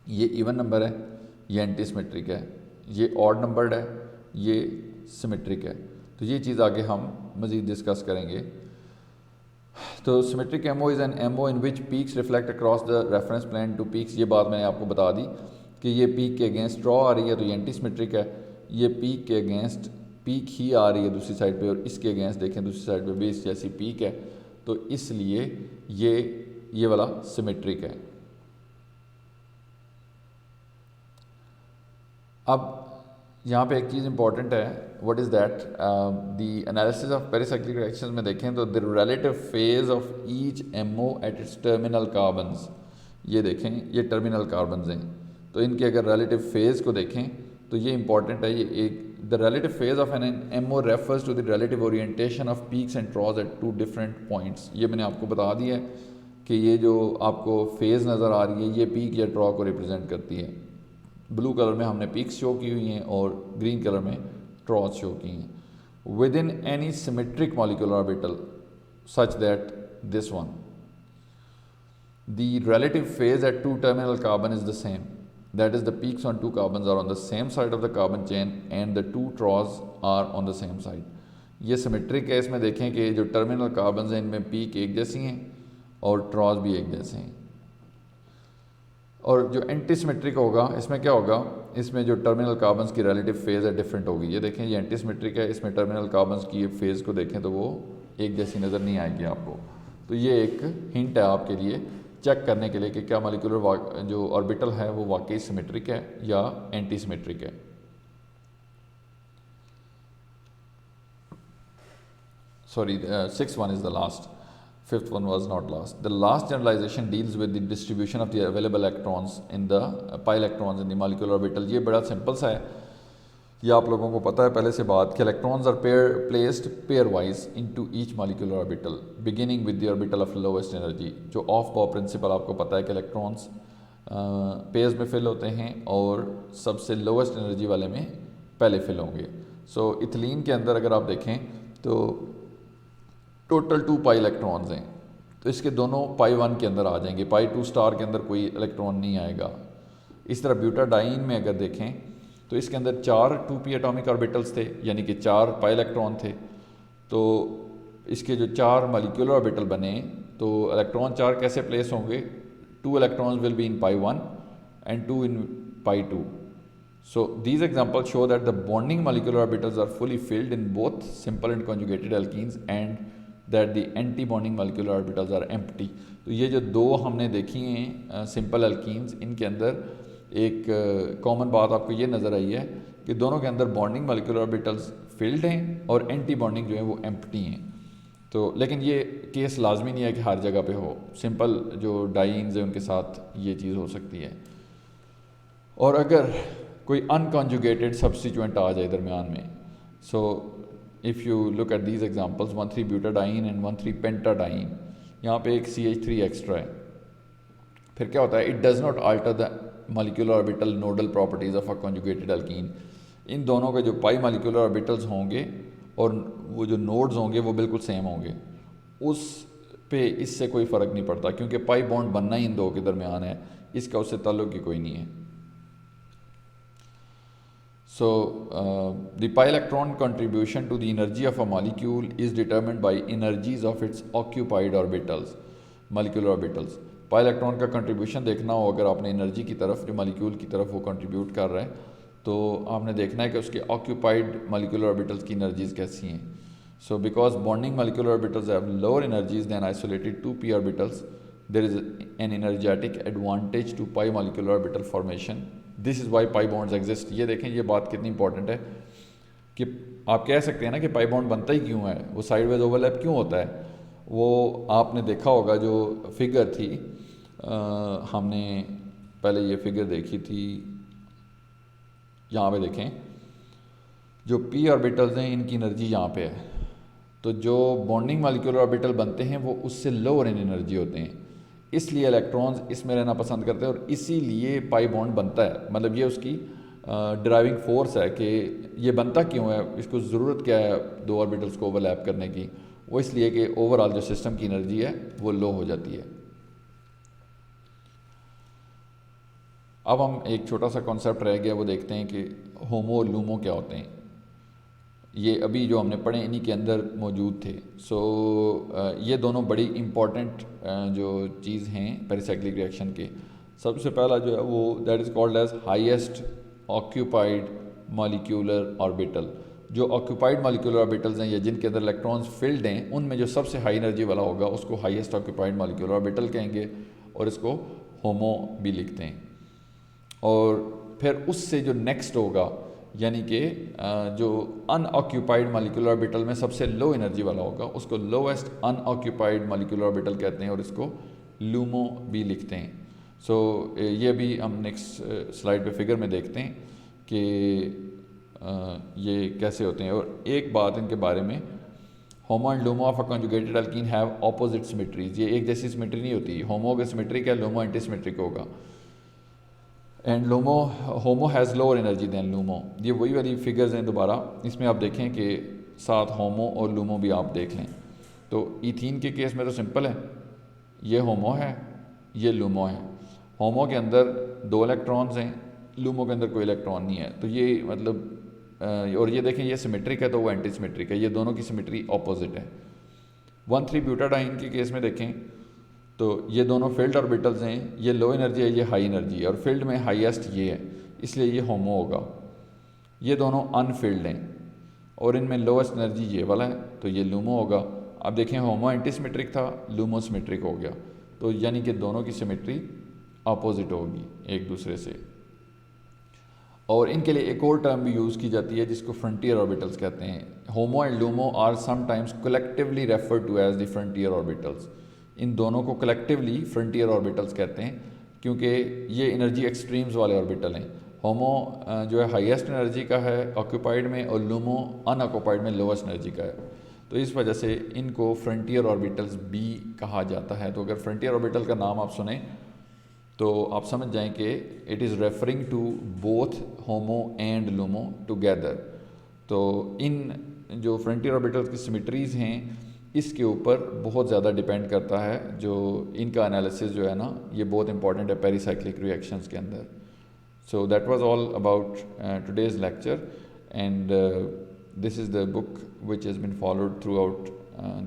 A: ये इवन नंबर है, ये एंटी सिमेट्रिक है, ये ऑड नंबर्ड है, ये सिमेट्रिक है। तो ये चीज़ आगे हम मज़ीद डिस्कस करेंगे। तो symmetric MO is an MO in which peaks reflect across the reference plane to peaks. ये बात मैंने आपको बता दी कि ये पीक के अगेंस्ट ड्रॉ आ रही है तो ये एंटी सिमेट्रिक है। ये पीक के अगेंस्ट पीक ही आ रही है दूसरी साइड पे और इसके अगेंस्ट देखें दूसरी साइड पे बेस जैसी पीक है, तो इसलिए ये वाला सिमेट्रिक है। अब यहाँ पे एक चीज़ इंपॉर्टेंट है, what is that, the analysis of pericyclic reactions में देखें तो the relative phase of each MO at its terminal carbons, ये देखें ये टर्मिनल कार्बन्स हैं, तो इनके अगर रिलेटिव फेज़ को देखें तो ये इंपॉर्टेंट है। ये एक the relative phase of an MO refers to the relative orientation of peaks and troughs at two different points. ये मैंने आपको बता दिया है कि ये जो आपको फेज़ नज़र आ रही है ये पीक या ट्रॉ को रिप्रेजेंट करती है। ब्लू कलर में हमने पीक्स शो की हुई हैं और ग्रीन कलर में ट्रॉज शो की हैं। Within any symmetric molecular orbital such that this one, the relative phase at two terminal carbon is the same, that is the peaks on two carbons are on the same side of the carbon chain and the two trows are on the same side। ये सिमेट्रिक है। इसमें देखें कि जो टर्मिनल कार्बन्स हैं इनमें पीक एक जैसी हैं और ट्रॉज भी एक जैसे हैं। और जो एंटी सिमेट्रिक होगा इसमें क्या होगा, इसमें जो टर्मिनल कार्बन्स की रिलेटिव फेज़ है डिफरेंट होगी। ये देखें ये एंटी सिमेट्रिक है, इसमें टर्मिनल कार्बन्स की फेज़ को देखें तो वो एक जैसी नज़र नहीं आएगी आपको। तो ये एक हिंट है आपके लिए चेक करने के लिए कि क्या मॉलिक्यूलर जो ऑर्बिटल है वो वाकई सिमेट्रिक है या एंटी सिमेट्रिक है। Sorry, 6th one is the last, 5th one was not last। The last generalization deals with the distribution of the available electrons in the pi electrons in the molecular orbital। ये बड़ा सिंपल सा है, ये आप लोगों को पता है पहले से बात कि electrons are placed pairwise into each molecular orbital beginning with the orbital of lowest energy. जो ऑफ बॉ प्रिंसिपल आपको पता है कि इलेक्ट्रॉन्स पेयर्स में फिल होते हैं और सबसे लोएस्ट एनर्जी वाले में पहले फिल होंगे। सो इथिलीन के अंदर अगर आप देखें तो टोटल 2 पाई इलेक्ट्रॉन्स हैं, तो इसके दोनों पाई 1 के अंदर आ जाएंगे, पाई 2 स्टार के अंदर कोई इलेक्ट्रॉन नहीं आएगा। इस तरह ब्यूटाडाइन में अगर देखें तो इसके अंदर 4 2p एटॉमिक ऑर्बिटल्स थे, यानी कि 4 पाई इलेक्ट्रॉन थे। तो इसके जो 4 मॉलिक्यूलर ऑर्बिटल बने तो इलेक्ट्रॉन 4 कैसे प्लेस होंगे, 2 electrons will be in pi 1 and 2 in pi 2। So these examples show that the bonding molecular orbitals are fully filled in both simple and conjugated alkenes and that the anti bonding molecular orbitals are empty. तो ये जो दो हमने देखी हैं सिंपल अल्कीन्स, इनके अंदर एक कॉमन बात आपको ये नज़र आई है कि दोनों के अंदर बॉन्डिंग मॉलिक्यूलर ऑर्बिटल्स फिल्ड हैं और एंटी बॉन्डिंग जो है वो एम्प्टी हैं। तो लेकिन ये केस लाजमी नहीं है कि हर जगह पे हो, सिंपल जो डाइन्स हैं उनके साथ ये चीज़ हो सकती है। और अगर कोई अनकॉन्जुगेटेड सब्स्टिट्यूएंट आ जाए दरमियान में, so if you look at these examples one three butadiene and one three pentadiene, यहाँ पे एक CH3 एक्स्ट्रा है, फिर क्या होता है, it does not alter the molecular orbital nodal properties of a conjugated alkene. इन दोनों के जो पाई मॉलिक्यूलर ऑर्बिटल्स होंगे और वो जो नोड्स होंगे वो बिल्कुल सेम होंगे, उस पे इससे कोई फ़र्क नहीं पड़ता, क्योंकि पाई बॉन्ड बनना ही इन दो के दरमियान है, इसका उससे ताल्लुक़ ही कोई नहीं है। So, the pi electron contribution to the energy of a molecule is determined by energies of its occupied orbitals, molecular orbitals। Pi electron का कंट्रीब्यूशन देखना हो अगर आपने एनर्जी की तरफ, जो मॉलिक्यूल की तरफ वो कंट्रीब्यूट कर रहा है, तो आपने देखना है कि उसके ऑक्यूपाइड मॉलिक्यूलर ऑर्बिटल्स की एनर्जीज कैसी हैं। So because bonding molecular orbitals have lower energies than isolated 2p orbitals, there is an energetic advantage to pi molecular orbital formation, this is why pi bonds exist. ये देखें, ये बात कितनी इंपॉर्टेंट है कि आप कह सकते हैं ना कि पाई बॉन्ड बनता ही क्यों है, वो साइडवेज ओवरलैप क्यों होता है। वो आपने देखा होगा जो फिगर थी, हमने पहले ये फिगर देखी थी, यहाँ पे देखें, जो p ऑर्बिटल्स हैं इनकी एनर्जी यहाँ पे है, तो जो बॉन्डिंग मॉलिक्यूलर ऑर्बिटल बनते हैं वो उससे लोअर इन एनर्जी होते हैं, इसलिए इलेक्ट्रॉन्स इसमें रहना पसंद करते हैं और इसीलिए पाई बॉन्ड बनता है। मतलब ये उसकी ड्राइविंग फोर्स है कि ये बनता क्यों है, इसको ज़रूरत क्या है दो ऑर्बिटल्स को ओवरलैप करने की, वो इसलिए कि ओवरऑल जो सिस्टम की एनर्जी है वो लो हो जाती है। अब हम एक छोटा सा कॉन्सेप्ट रह गया, वो देखते हैं कि होमो और लूमो क्या होते हैं। ये अभी जो हमने पढ़े इन्हीं के अंदर मौजूद थे। सो ये दोनों बड़ी इम्पॉर्टेंट जो चीज़ हैं पेरिसाइक्लिक रिएक्शन के। सबसे पहला जो है वो that is called as highest occupied molecular orbital. जो ऑक्यूपाइड मॉलिक्यूलर ऑर्बिटल्स हैं या जिनके अंदर इलेक्ट्रॉन्स फिल्ड हैं, उनमें जो सबसे हाई एनर्जी वाला होगा उसको हाईएस्ट ऑक्यूपाइड मॉलिक्यूलर ऑर्बिटल कहेंगे और इसको होमो भी लिखते हैं। और फिर उससे जो नेक्स्ट होगा, यानी कि जो अनऑक्यूपाइड मॉलिक्यूलर ऑर्बिटल में सबसे लो एनर्जी वाला होगा, उसको लोएस्ट अनऑक्यूपाइड मॉलिक्यूलर ऑर्बिटल कहते हैं और इसको लूमो भी लिखते हैं। सो ये भी हम नेक्स्ट स्लाइड पे फिगर में देखते हैं कि ये कैसे होते हैं। और एक बात इनके बारे में, HOMO and LUMO of a conjugated alkene have opposite symmetries. ये एक जैसी सिमेट्री नहीं होती, होमो का सिमेट्रिक है, लूमो एंटी सिमेट्रिक होगा। And LUMO HOMO has lower energy than LUMO. ये वही वाली फिगर्स हैं दोबारा, इसमें आप देखें कि साथ होमो और लूमो भी आप देख लें। तो इथीन के केस में तो सिंपल है, ये होमो है, ये लूमो है। होमो के अंदर 2 इलेक्ट्रॉन्स हैं, लूमो के अंदर कोई इलेक्ट्रॉन नहीं है। तो ये मतलब और ये देखें, ये सिमेट्रिक है तो वो एंटी सिमेट्रिक है, ये दोनों की सिमेट्री ऑपोजिट है। 1,3-ब्यूटाडाइन के केस में देखें तो ये दोनों फील्ड ऑर्बिटल्स हैं, ये लो एनर्जी है, ये हाई एनर्जी है, और फील्ड में हाईएस्ट ये है, इसलिए ये होमो होगा। ये दोनों अनफील्ड हैं और इनमें लोएस्ट एनर्जी ये वाला है, तो ये लूमो होगा। अब देखें, होमो एंटी सिमेट्रिक था, लूमो सिमेट्रिक हो गया, तो यानी कि दोनों की सिमेट्री अपोजिट होगी एक दूसरे से। और इनके लिए एक और टर्म भी यूज़ की जाती है जिसको फ्रंटियर ऑर्बिटल्स कहते हैं। HOMO and LUMO are sometimes collectively refer to as the frontier orbitals. इन दोनों को कलेक्टिवली फ्रंटियर ऑर्बिटल्स कहते हैं क्योंकि ये एनर्जी एक्सट्रीम्स वाले ऑर्बिटल हैं। होमो जो है हाईएस्ट एनर्जी का है ऑक्यूपाइड में, और लूमो अनऑक्यूपाइड में लोवेस्ट एनर्जी का है। तो इस वजह से इनको फ्रंटियर ऑर्बिटल्स भी कहा जाता है। तो अगर फ्रंटियर ऑर्बिटल का नाम आप सुने तो आप समझ जाएं कि it is referring to both HOMO and LUMO together. तो इन जो फ्रंटियर ऑर्बिटल्स की सिमेट्रीज़ हैं, इसके ऊपर बहुत ज़्यादा डिपेंड करता है जो इनका एनालिसिस जो है ना, ये बहुत इंपॉर्टेंट है पेरिसाइक्लिक रिएक्शंस के अंदर। So that was all about today's lecture, and this is the book which has been followed throughout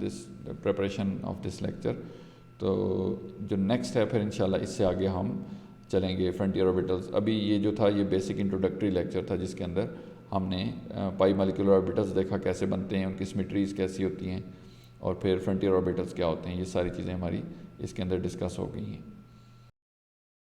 A: this preparation of this lecture. तो जो नेक्स्ट है फिर इंशाल्लाह इससे आगे हम चलेंगे फ्रंटियर ऑर्बिटल्स। अभी ये जो था ये बेसिक इंट्रोडक्टरी लेक्चर था जिसके अंदर हमने पाई मॉलिक्यूलर ऑर्बिटल्स देखा कैसे बनते हैं, उनकी सिमेट्रीज कैसी होती हैं, और फिर फ्रंटियर ऑर्बिटल्स क्या होते हैं, ये सारी चीज़ें हमारी इसके अंदर डिस्कस हो गई हैं।